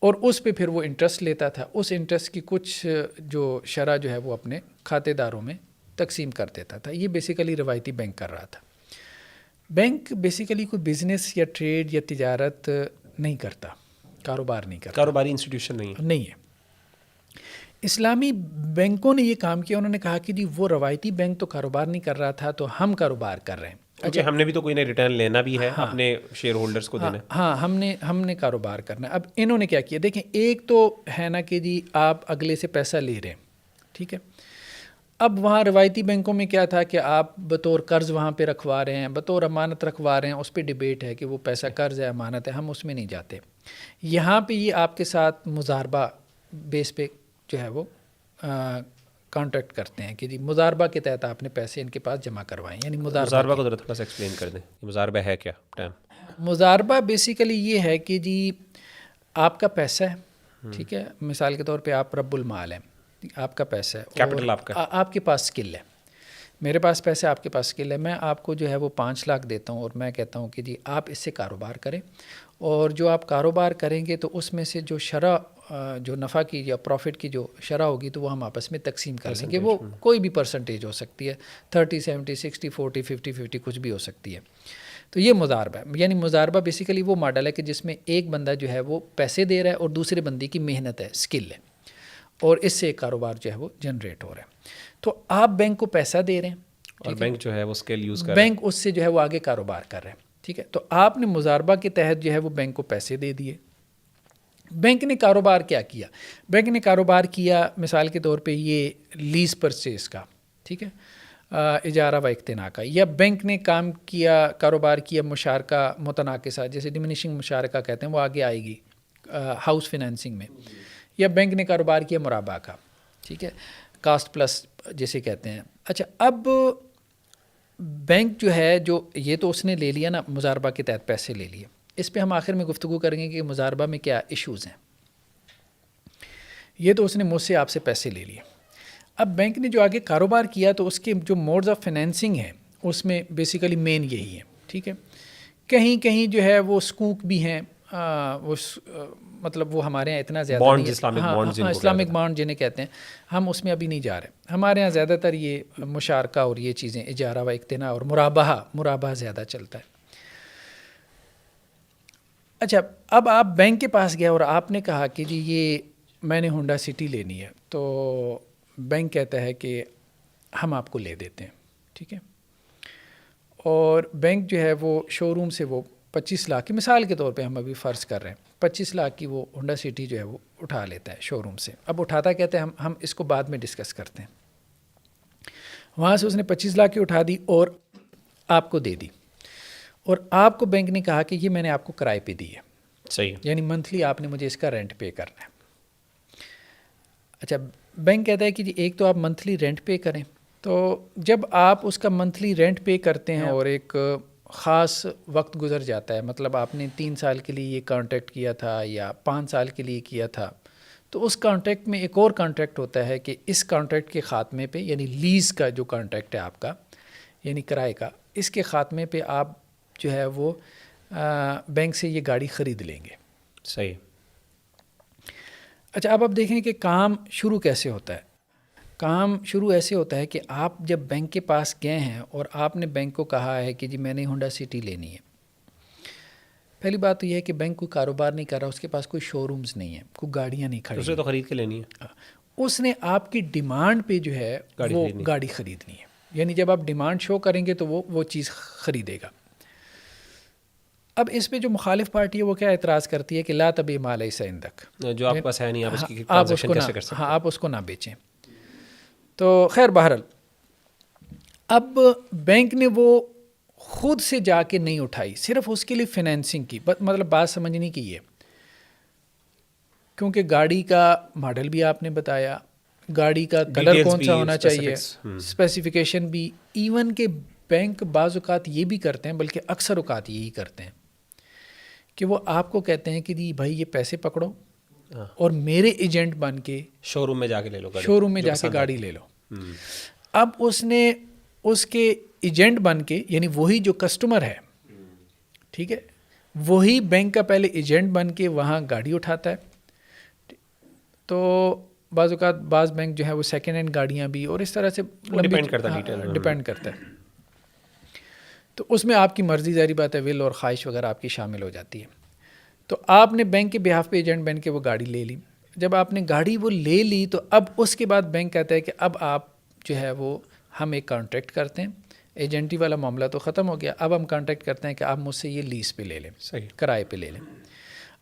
اور اس پہ پھر وہ انٹرسٹ لیتا تھا. اس انٹرسٹ کی کچھ جو شرح جو ہے وہ اپنے کھاتے داروں میں تقسیم کر دیتا تھا. یہ بیسیکلی روایتی بینک کر رہا تھا. بینک بیسیکلی کوئی بزنس یا ٹریڈ یا تجارت نہیں کرتا، کاروبار نہیں کرتا، کاروباری انسٹیٹیوشن نہیں ہے. اسلامی بینکوں نے یہ کام کیا، انہوں نے کہا کہ جی وہ روایتی بینک تو کاروبار نہیں کر رہا تھا تو ہم کاروبار کر رہے ہیں. اچھا ہم نے بھی تو کوئی نہ ریٹرن لینا بھی ہے، اپنے شیئر ہولڈرز کو دینا ہے. ہاں ہم نے کاروبار کرنا ہے. اب انہوں نے کیا کیا، دیکھیں ایک تو ہے نا کہ جی آپ اگلے سے پیسہ لے رہے ہیں، ٹھیک ہے. اب وہاں روایتی بینکوں میں کیا تھا کہ آپ بطور قرض وہاں پہ رکھوا رہے ہیں، بطور امانت رکھوا رہے ہیں، اس پہ ڈیبیٹ ہے کہ وہ پیسہ قرض ہے امانت ہے، ہم اس میں نہیں جاتے. یہاں پہ یہ آپ کے ساتھ مضاربہ بیس پہ جو ہے وہ کانٹیکٹ کرتے ہیں کہ جی مضاربہ کے تحت آپ نے پیسے ان کے پاس جمع کروائیں. یعنی مضاربہ کو تھوڑا سا ایکسپلین کر دیں، مضاربہ ہے کیا؟ مضاربہ بیسیکلی یہ ہے کہ جی آپ کا پیسہ ہے، ٹھیک ہے، مثال کے طور پہ آپ رب المال ہیں، آپ کا پیسہ ہے, کیپٹل آپ کا, آپ کے پاس اسکل ہے, میرے پاس پیسہ ہے, آپ کے پاس اسکل ہے, میں آپ کو جو ہے وہ 5 لاکھ دیتا ہوں اور میں کہتا ہوں کہ جی آپ اس سے کاروبار کریں, اور جو آپ کاروبار کریں گے تو اس میں سے جو شرح جو نفع کی یا پروفٹ کی جو شرح ہوگی تو وہ ہم آپس میں تقسیم کر لیں گے. وہ کوئی بھی پرسنٹیج ہو سکتی ہے, 30 70 60 40 50 50 کچھ بھی ہو سکتی ہے. تو یہ مضاربہ ہے. یعنی مضاربہ بیسیکلی وہ ماڈل ہے کہ جس میں ایک بندہ جو ہے وہ پیسے دے رہا ہے اور دوسرے بندے کی محنت ہے, اسکل ہے, اور اس سے کاروبار جو ہے وہ جنریٹ ہو رہا ہے. تو آپ بینک کو پیسہ دے رہے ہیں اور بینک جو ہے وہ اسکل یوز کر رہا ہے, بینک اس سے جو ہے وہ آگے کاروبار کر رہا ہے. ٹھیک ہے, تو آپ نے مضاربہ کے تحت جو ہے وہ بینک کو پیسے دے دیے. بینک نے کاروبار کیا کیا؟ بینک نے کاروبار کیا مثال کے طور پہ یہ لیز پرچیز کا, ٹھیک ہے, اجارہ و اقتناء کا, یا بینک نے کام کیا کاروبار کیا مشارکہ متناقصہ, جیسے ڈیمینشنگ مشارکہ کہتے ہیں, وہ آگے آئے گی ہاؤس فنانسنگ میں, یا بینک نے کاروبار کیا مرابع کا, ٹھیک ہے, کاسٹ پلس جیسے کہتے ہیں. اچھا, اب بینک جو ہے جو یہ تو اس نے لے لیا نا, مضاربہ کے تحت پیسے لے لیے, اس پہ ہم آخر میں گفتگو کریں گے کہ مضاربہ میں کیا ایشوز ہیں. یہ تو اس نے مجھ سے آپ سے پیسے لے لیے. اب بینک نے جو آگے کاروبار کیا تو اس کے جو موڈز آف فنانسنگ ہیں اس میں بیسیکلی مین یہی ہے, ٹھیک ہے. کہیں کہیں جو ہے وہ سکوک بھی ہیں, وہ مطلب وہ ہمارے یہاں اتنا زیادہ نہیں ہے, اسلامک بانڈ جنہیں کہتے ہیں, ہم اس میں ابھی نہیں جا رہے. ہمارے یہاں زیادہ تر یہ مشارکہ اور یہ چیزیں اجارہ و اقتناء اور مرابحہ زیادہ چلتا ہے. اچھا, اب آپ بینک کے پاس گئے اور آپ نے کہا کہ جی یہ میں نے ہونڈا سٹی لینی ہے, تو بینک کہتا ہے کہ ہم آپ کو لے دیتے ہیں, ٹھیک ہے. اور بینک جو ہے وہ شو روم سے وہ 25 لاکھ کی مثال کے طور پہ ہم ابھی فرض کر رہے ہیں, 25 لاکھ کی وہ ہونڈا سٹی جو ہے وہ اٹھا لیتا ہے شو روم سے. اب اٹھاتا کہتے ہیں ہم اس کو بعد میں ڈسکس کرتے ہیں. وہاں سے اس نے 25 لاکھ کی اٹھا دی اور آپ کو دے دی, اور آپ کو بینک نے کہا کہ یہ میں نے آپ کو کرائے پہ دی ہے, صحیح, یعنی منتھلی آپ نے مجھے اس کا رینٹ پے کرنا ہے. اچھا, بینک کہتا ہے کہ جی ایک تو آپ منتھلی رینٹ پے کریں, تو جب آپ اس کا منتھلی رینٹ پے کرتے ہیں اور ایک خاص وقت گزر جاتا ہے, مطلب آپ نے 3 سال کے لیے یہ کانٹریکٹ کیا تھا یا 5 سال کے لیے کیا تھا, تو اس کانٹریکٹ میں ایک اور کانٹریکٹ ہوتا ہے کہ اس کانٹریکٹ کے خاتمے پہ, یعنی لیز کا جو کانٹریکٹ ہے آپ کا, یعنی کرائے کا, اس کے خاتمے پہ آپ جو ہے وہ بینک سے یہ گاڑی خرید لیں گے. صحیح. اچھا, اب آپ دیکھیں کہ کام شروع کیسے ہوتا ہے. کام شروع ایسے ہوتا ہے کہ آپ جب بینک کے پاس گئے ہیں اور آپ نے بینک کو کہا ہے کہ جی میں نے ہونڈا سٹی لینی ہے. پہلی بات تو یہ ہے کہ بینک کوئی کاروبار نہیں کر رہا, اس کے پاس کوئی شو رومز نہیں ہیں, کوئی گاڑیاں نہیں کھڑی, اسے تو خرید کے لینی ہے. اس نے آپ کی ڈیمانڈ پہ جو ہے وہ گاڑی خریدنی ہے, یعنی جب آپ ڈیمانڈ شو کریں گے تو وہ چیز خریدے گا. اب اس پہ جو مخالف پارٹی ہے وہ کیا اعتراض کرتی ہے کہ لا تبیع ما لیس عندک, جو آپ کے پاس ہے نہیں آپ اس کی ٹرانزیکشن کیسے کر سکتے ہیں, ہاں آپ اس کو نہ بیچیں. تو خیر بہرحال اب بینک نے وہ خود سے جا کے نہیں اٹھائی, صرف اس کے لیے فنانسنگ کی, مطلب بات سمجھنے کی ہے, کیونکہ گاڑی کا ماڈل بھی آپ نے بتایا, گاڑی کا کلر کون سا ہونا چاہیے, اسپیسیفیکیشن بھی, ایون کہ بینک بعض اوقات یہ بھی کرتے ہیں, بلکہ اکثر اوقات یہی کرتے ہیں کہ وہ آپ کو کہتے ہیں کہ جی بھائی یہ پیسے پکڑو اور میرے ایجنٹ بن کے شو روم میں جا کے لے لو, شو روم میں جا کے گاڑی لے لو. اب اس نے اس کے ایجنٹ بن کے, یعنی وہی جو کسٹمر ہے, ٹھیک ہے, وہی بینک کا پہلے ایجنٹ بن کے وہاں گاڑی اٹھاتا ہے. تو بعض اوقات بعض بینک جو ہے وہ سیکنڈ ہینڈ گاڑیاں بھی, اور اس طرح سے ڈپینڈ کرتا ہے. تو اس میں آپ کی مرضی ظاہری بات ہے, ول اور خواہش وغیرہ آپ کی شامل ہو جاتی ہے. تو آپ نے بینک کے بہاف پہ ایجنٹ بن کے وہ گاڑی لے لی. جب آپ نے گاڑی وہ لے لی تو اب اس کے بعد بینک کہتا ہے کہ اب آپ جو ہے وہ ہم ایک کانٹریکٹ کرتے ہیں, ایجنٹی والا معاملہ تو ختم ہو گیا, اب ہم کانٹریکٹ کرتے ہیں کہ آپ مجھ سے یہ لیز پہ لے لیں, کرائے پہ لے لیں.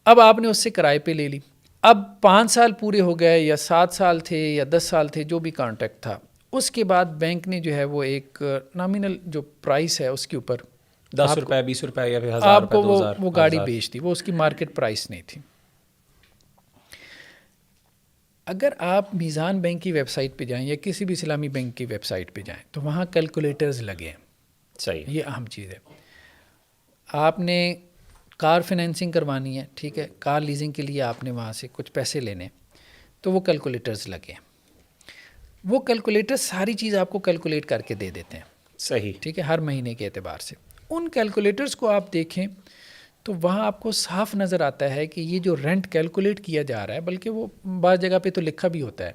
اب آپ نے اس سے کرائے پہ لے لی. اب 5 سال پورے ہو گئے یا 7 سال تھے یا 10 سال تھے, جو بھی کانٹریکٹ تھا, اس کے بعد بینک نے جو ہے وہ ایک نامینل جو پرائس ہے اس کے اوپر 10 روپے 20 روپے یا پھر 1000 آپ کو وہ گاڑی بیچ دی, وہ اس کی مارکیٹ پرائس نہیں تھی. اگر آپ میزان بینک کی ویب سائٹ پہ جائیں یا کسی بھی اسلامی بینک کی ویب سائٹ پہ جائیں تو وہاں کیلکولیٹرز لگے ہیں. صحیح, یہ اہم چیز ہے. آپ نے کار فنانسنگ کروانی ہے, ٹھیک ہے, کار لیزنگ کے لیے آپ نے وہاں سے کچھ پیسے لینے, تو وہ کیلکولیٹرز لگے ہیں. وہ کیلکولیٹر ساری چیز آپ کو کیلکولیٹ کر کے دے دیتے ہیں. صحیح. ٹھیک ہے, ہر مہینے کے اعتبار سے. ان کیلکولیٹرز کو آپ دیکھیں تو وہاں آپ کو صاف نظر آتا ہے کہ یہ جو رینٹ کیلکولیٹ کیا جا رہا ہے, بلکہ وہ بعض جگہ پہ تو لکھا بھی ہوتا ہے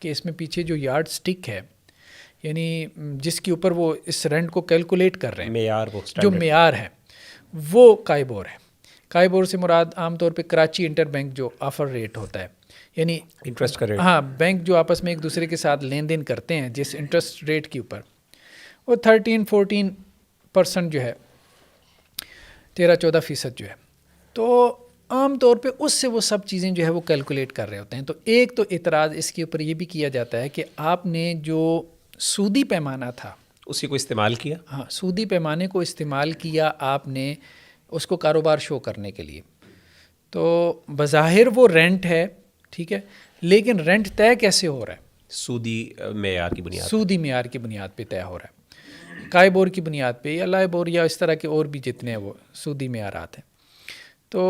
کہ اس میں پیچھے جو یارڈ سٹک ہے, یعنی جس کے اوپر وہ اس رینٹ کو کیلکولیٹ کر رہے ہیں, معیار, وہ جو معیار ہے وہ کائبور ہے. کائبور سے مراد عام طور پہ کراچی انٹر بینک جو آفر ریٹ ہوتا ہے, یعنی انٹرسٹ کا ریٹ. ہاں, بینک جو آپس میں ایک دوسرے کے ساتھ لین دین کرتے ہیں جس انٹرسٹ ریٹ کے اوپر, وہ 13-14% جو ہے, 13-14% جو ہے. تو عام طور پہ اس سے وہ سب چیزیں جو ہے وہ کیلکولیٹ کر رہے ہوتے ہیں. تو ایک تو اعتراض اس کے اوپر یہ بھی کیا جاتا ہے کہ آپ نے جو سودی پیمانہ تھا اسی کو استعمال کیا. ہاں, سودی پیمانے کو استعمال کیا آپ نے اس کو کاروبار شو کرنے کے لیے. تو بظاہر وہ رینٹ ہے, ٹھیک ہے, لیکن رینٹ طے کیسے ہو رہا ہے؟ سودی معیار کی بنیاد. سودی معیار کی بنیاد پہ طے ہو رہا ہے, کائبور کی بنیاد پہ یا لائبور یا اس طرح کے اور بھی جتنے ہیں وہ سودی معیارات ہیں. تو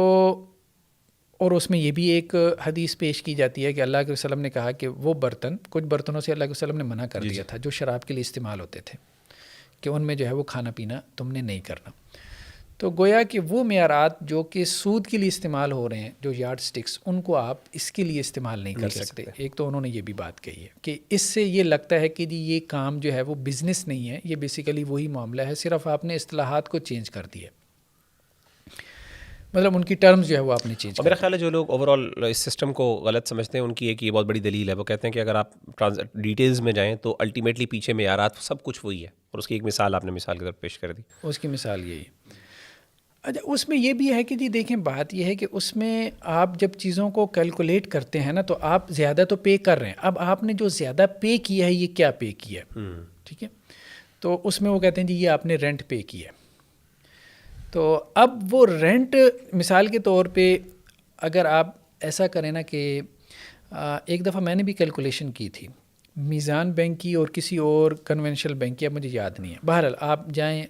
اور اس میں یہ بھی ایک حدیث پیش کی جاتی ہے کہ اللہ کے وسلم نے کہا کہ وہ برتن, کچھ برتنوں سے اللہ کے وسلم نے منع کر دیا تھا جو شراب کے لیے استعمال ہوتے تھے, کہ ان میں جو ہے وہ کھانا پینا تم نے نہیں کرنا. تو گویا کہ وہ معیارات جو کہ سود کے لیے استعمال ہو رہے ہیں, جو یارڈ سٹکس, ان کو آپ اس کے لیے استعمال نہیں کر سکتے. ایک تو انہوں نے یہ بھی بات کہی ہے کہ اس سے یہ لگتا ہے کہ جی یہ کام جو ہے وہ بزنس نہیں ہے, یہ بیسیکلی وہی معاملہ ہے, صرف آپ نے اصطلاحات کو چینج کر دیا, مطلب ان کی ٹرمز جو ہے وہ آپ نے چینج. میرا خیال ہے جو لوگ اوور آل اس سسٹم کو غلط سمجھتے ہیں ان کی ایک یہ بہت بڑی دلیل ہے. وہ کہتے ہیں کہ اگر آپ ڈیٹیلز میں جائیں تو الٹیمیٹلی پیچھے معیارات سب کچھ وہی ہے, اور اس کی ایک مثال آپ نے مثال کے طور پیش کر دی. اس کی مثال یہی. اچھا, اس میں یہ بھی ہے کہ جی دیکھیں, بات یہ ہے کہ اس میں آپ جب چیزوں کو کیلکولیٹ کرتے ہیں نا, تو آپ زیادہ تو پے کر رہے ہیں. اب آپ نے جو زیادہ پے کیا ہے یہ کیا پے کیا ہے, ٹھیک ہے, تو اس میں وہ کہتے ہیں جی یہ آپ نے رینٹ پے کیا ہے. تو اب وہ رینٹ مثال کے طور پہ اگر آپ ایسا کریں نا کہ ایک دفعہ میں نے بھی کیلکولیشن کی تھی میزان بینک کی اور کسی اور کنونشنل بینک کی, اب مجھے یاد نہیں ہے. بہرحال آپ جائیں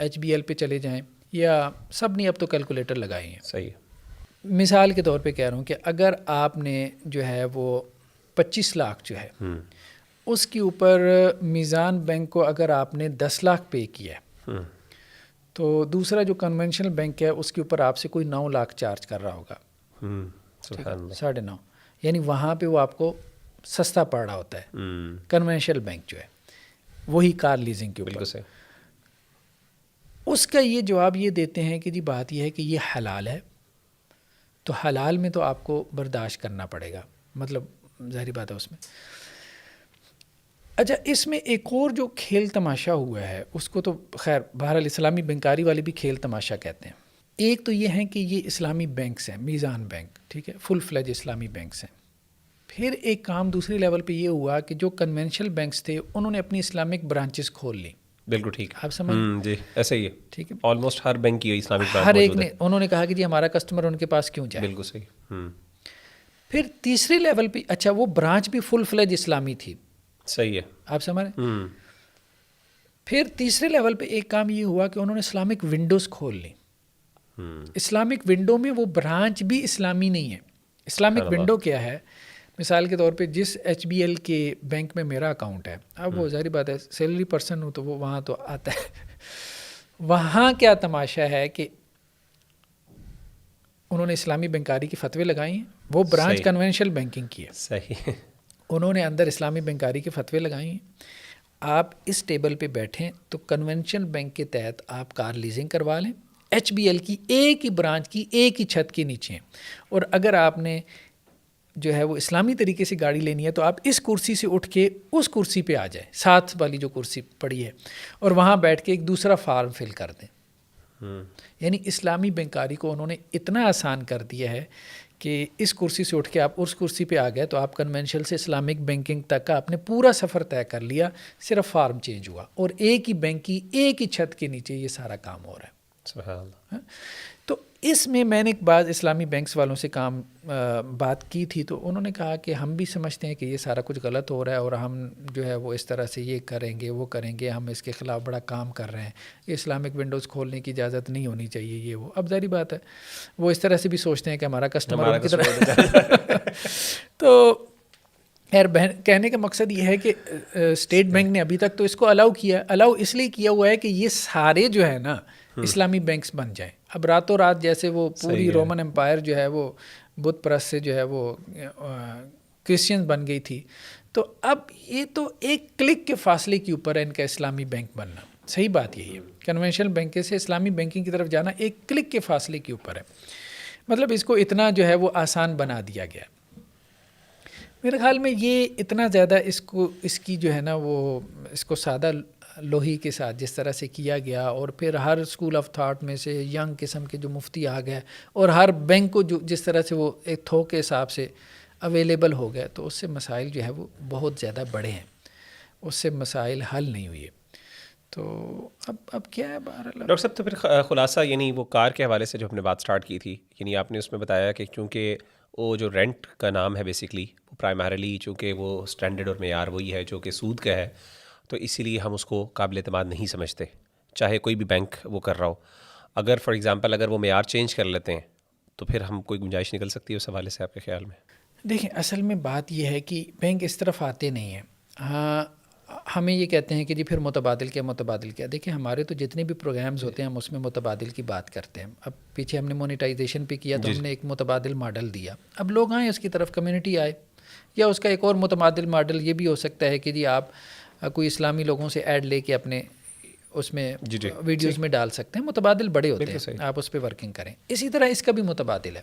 HBL پہ چلے جائیں, یا سب نے اب تو کیلکولیٹر لگائے ہیں. صحیح. مثال کے طور پہ کہہ رہا ہوں کہ اگر آپ نے جو ہے وہ 25 لاکھ جو ہے اس کے اوپر میزان بینک کو اگر آپ نے 10 لاکھ پے کیا ہے, تو دوسرا جو کنونشنل بینک ہے اس کے اوپر آپ سے کوئی 9 لاکھ چارج کر رہا ہوگا, 9.5, یعنی وہاں پہ وہ آپ کو سستا پڑ رہا ہوتا ہے کنونشنل بینک جو ہے, وہی کار لیزنگ کے اوپر. اس کا یہ جواب یہ دیتے ہیں کہ جی بات یہ ہے کہ یہ حلال ہے, تو حلال میں تو آپ کو برداشت کرنا پڑے گا, مطلب ظاہری بات ہے اس میں. اچھا, اس میں ایک اور جو کھیل تماشا ہوا ہے اس کو تو خیر بہرحال اسلامی بینکاری والے بھی کھیل تماشا کہتے ہیں. ایک تو یہ ہے کہ یہ اسلامی بینکس ہیں, میزان بینک, ٹھیک ہے, فل فلیج اسلامی بینکس ہیں. پھر ایک کام دوسرے لیول پہ یہ ہوا کہ جو کنونشنل بینکس تھے انہوں نے اپنی اسلامک برانچز کھول لی. بالکل ٹھیک, آپ سمجھ جی ایسا ہی ہے, ٹھیک ہے, آلموسٹ ہر بینک کی اسلامک برانچ ہر ایک نے, انہوں نے کہا کہ جی ہمارا کسٹمر ان کے پاس کیوں جائے. بالکل صحیح. پھر تیسرے لیول پہ اچھا وہ برانچ بھی فل فلیج اسلامی تھی. صحیح ہے, آپ سمجھ رہے ہیں. پھر تیسرے لیول پہ ایک کام یہ ہوا کہ انہوں نے اسلامک ونڈوز کھول لی. اسلامک ونڈو میں وہ برانچ بھی اسلامی نہیں ہے. اسلامک ونڈو کیا ہے, مثال کے طور پہ جس HBL کے بینک میں میرا اکاؤنٹ ہے, اب وہ ظاہری بات ہے سیلری پرسن ہوں تو وہ وہاں تو آتا ہے. وہاں کیا تماشا ہے کہ انہوں نے اسلامی بینکاری کی فتوے لگائی ہیں, وہ برانچ کنونشنل بینکنگ کی ہے. صحیح. انہوں نے اندر اسلامی بینکاری کے فتوے لگائی ہیں. آپ اس ٹیبل پہ بیٹھیں تو کنونشنل بینک کے تحت آپ کار لیزنگ کروا لیں, HBL کی ایک ہی برانچ کی ایک ہی چھت کے نیچے. اور اگر آپ نے جو ہے وہ اسلامی طریقے سے گاڑی لینی ہے تو آپ اس کرسی سے اٹھ کے اس کرسی پہ آ جائیں, ساتھ والی جو کرسی پڑی ہے, اور وہاں بیٹھ کے ایک دوسرا فارم فل کر دیں. یعنی اسلامی بینکاری کو انہوں نے اتنا آسان کر دیا ہے کہ اس کرسی سے اٹھ کے آپ اس کرسی پہ آ گئے تو آپ کنونشنل سے اسلامک بینکنگ تک کا آپ نے پورا سفر طے کر لیا, صرف فارم چینج ہوا, اور ایک ہی بینک کی ایک ہی چھت کے نیچے یہ سارا کام ہو رہا ہے. سبحان اللہ. تو اس میں نے بعض اسلامی بینکس والوں سے بات کی تھی, تو انہوں نے کہا کہ ہم بھی سمجھتے ہیں کہ یہ سارا کچھ غلط ہو رہا ہے, اور ہم جو ہے وہ اس طرح سے یہ کریں گے وہ کریں گے, ہم اس کے خلاف بڑا کام کر رہے ہیں, یہ اسلامک ونڈوز کھولنے کی اجازت نہیں ہونی چاہیے, یہ وہ. اب ظاہری بات ہے وہ اس طرح سے بھی سوچتے ہیں کہ ہمارا کسٹمر ان کی طرح. تو خیر کہنے کا مقصد یہ ہے کہ اسٹیٹ بینک نے ابھی تک تو اس کو الاؤ اس لیے کیا ہوا ہے کہ یہ سارے جو ہے نا اسلامی بینکس بن جائیں. اب راتوں رات جیسے وہ پوری رومن امپائر جو ہے وہ بت پرست سے جو ہے وہ کرسچن بن گئی تھی, تو اب یہ تو ایک کلک کے فاصلے کے اوپر ہے ان کا اسلامی بینک بننا. صحیح بات یہی ہے, کنونشنل بینک سے اسلامی بینکنگ کی طرف جانا ایک کلک کے فاصلے کے اوپر ہے. مطلب اس کو اتنا جو ہے وہ آسان بنا دیا گیا. میرے خیال میں یہ اتنا زیادہ اس کی جو ہے نا وہ اس کو سادہ لوہی کے ساتھ جس طرح سے کیا گیا, اور پھر ہر اسکول آف تھاٹ میں سے ینگ قسم کے جو مفتی آ گئے, اور ہر بینک کو جو جس طرح سے وہ ایک تھوک کے حساب سے اویلیبل ہو گئے, تو اس سے مسائل جو ہے وہ بہت زیادہ بڑے ہیں, اس سے مسائل حل نہیں ہوئے. تو اب کیا ہے بہرحال. ڈاکٹر صاحب تو پھر خلاصہ یعنی وہ کار کے حوالے سے جو ہم نے بات سٹارٹ کی تھی, یعنی آپ نے اس میں بتایا کہ چونکہ وہ جو رینٹ کا نام ہے بیسکلی وہ پرائمریلی چونکہ وہ اسٹینڈرڈ اور معیار وہی ہے جو کہ سود کا ہے, تو اسی لیے ہم اس کو قابل اعتماد نہیں سمجھتے چاہے کوئی بھی بینک وہ کر رہا ہو. اگر فار ایگزامپل اگر وہ معیار چینج کر لیتے ہیں تو پھر ہم کوئی گنجائش نکل سکتی ہے اس حوالے سے آپ کے خیال میں؟ دیکھیں اصل میں بات یہ ہے کہ بینک اس طرف آتے نہیں ہیں. ہاں ہمیں یہ کہتے ہیں کہ جی پھر متبادل کیا. دیکھیں ہمارے تو جتنے بھی پروگرامز ہوتے ہیں ہم اس میں متبادل کی بات کرتے ہیں. اب پیچھے ہم نے مونیٹائزیشن پہ کیا تو ہم نے ایک متبادل ماڈل دیا. اب لوگ آئیں اس کی طرف, کمیونٹی آئے, یا اس کا ایک اور متبادل ماڈل یہ بھی ہو سکتا ہے کہ جی آپ کوئی اسلامی لوگوں سے ایڈ لے کے اپنے اس میں ویڈیوز میں ڈال سکتے ہیں. متبادل بڑے ہوتے ہیں, آپ اس پہ ورکنگ کریں. اسی طرح اس کا بھی متبادل ہے.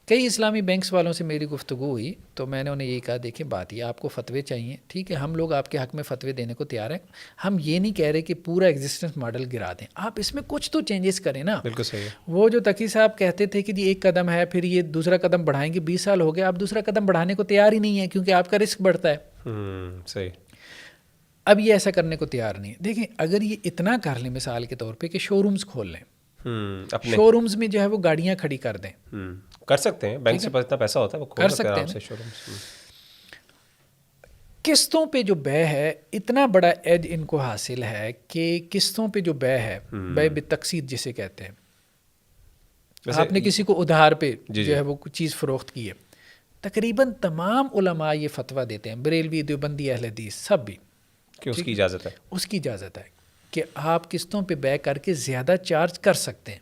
کئی اسلامی بینکس والوں سے میری گفتگو ہوئی تو میں نے انہیں یہی کہا, دیکھیں بات یہ آپ کو فتوے چاہیے, ٹھیک ہے, ہم لوگ آپ کے حق میں فتوے دینے کو تیار ہیں. ہم یہ نہیں کہہ رہے کہ پورا ایگزسٹنس ماڈل گرا دیں, آپ اس میں کچھ تو چینجز کریں نا. بالکل صحیح ہے. وہ جو تقی صاحب کہتے تھے کہ جی ایک قدم ہے پھر یہ دوسرا قدم بڑھائیں گے, 20 سال ہو گئے, آپ دوسرا قدم بڑھانے کو تیار ہی نہیں ہے کیونکہ آپ کا رسک بڑھتا ہے. صحیح. اب یہ ایسا کرنے کو تیار نہیں ہے. دیکھیں اگر یہ اتنا کر لیں مثال کے طور پہ کہ شو رومز کھول لیں, شو رومز میں جو ہے وہ گاڑیاں کھڑی کر دیں, کر سکتے ہیں, بینک سے پاس اتنا پیسہ ہوتا ہے وہ کر سکتے ہیں. قسطوں پہ جو بے ہے, اتنا بڑا ایج ان کو حاصل ہے کہ قسطوں پہ جو بے ہے, بے بالتقسیط جسے کہتے ہیں, آپ نے کسی کو ادھار پہ جو ہے وہ چیز فروخت کی ہے, تقریباً تمام علماء یہ فتویٰ دیتے ہیں, بریلوی, دیوبندی, اہل حدیث, سب بھی, کہ اس کی اجازت ہے, اس کی اجازت ہے کہ آپ قسطوں پہ بے کر کے زیادہ چارج کر سکتے ہیں.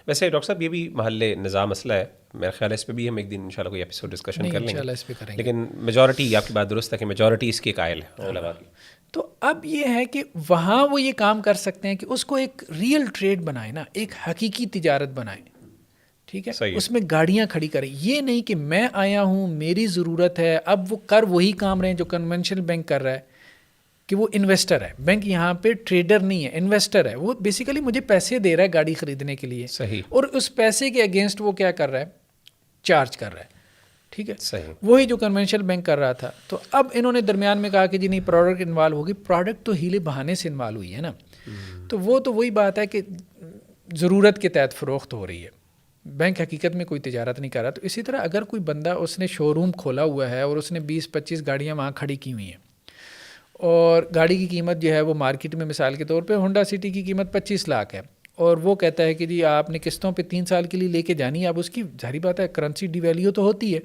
ویسے ڈاکٹر صاحب یہ بھی محل نظام مسئلہ ہے, میرا خیال ہے اس پہ بھی ہم ایک دن انشاءاللہ کوئی ایپیسوڈ ڈسکشن کر لیں گے, اس پہ کریں گے. لیکن میجورٹی, آپ کی بات درست ہے کہ میجورٹی اس کے قائل ہے علماء کی. تو اب یہ ہے کہ وہاں وہ یہ کام کر سکتے ہیں کہ اس کو ایک ریئل ٹریڈ بنائیں نا, ایک حقیقی تجارت بنائیں, ٹھیک ہے, اس میں گاڑیاں کھڑی کریں. یہ نہیں کہ میں آیا ہوں, میری ضرورت ہے, اب وہ کر وہی کام رہے ہیں جو کنونشنل بینک کر رہا ہے کہ وہ انویسٹر ہے. بینک یہاں پہ ٹریڈر نہیں ہے, انویسٹر ہے. وہ بیسیکلی مجھے پیسے دے رہا ہے گاڑی خریدنے کے لیے, صحیح, اور اس پیسے کے اگینسٹ وہ کیا کر رہا ہے, چارج کر رہا ہے, ٹھیک ہے, صحیح, وہی جو کنونشنل بینک کر رہا تھا. تو اب انہوں نے درمیان میں کہا کہ جی نہیں پروڈکٹ انوالو ہوگی. پروڈکٹ تو ہیلے بہانے سے انوالو ہوئی ہے نا, تو وہ تو وہی بات ہے کہ ضرورت کے تحت فروخت ہو رہی ہے, بینک حقیقت میں کوئی تجارت نہیں کر رہا. تو اسی طرح اگر کوئی بندہ اس نے شو روم کھولا ہوا ہے اور اس نے 20-25 گاڑیاں وہاں کھڑی کی ہوئی ہیں, اور گاڑی کی قیمت جو ہے وہ مارکیٹ میں مثال کے طور پہ ہونڈا سٹی کی قیمت 25 لاکھ ہے, اور وہ کہتا ہے کہ جی آپ نے قسطوں پہ 3 سال کے لیے لے کے جانی ہے. اب اس کی ظاہری بات ہے کرنسی ڈی ویلیو تو ہوتی ہے,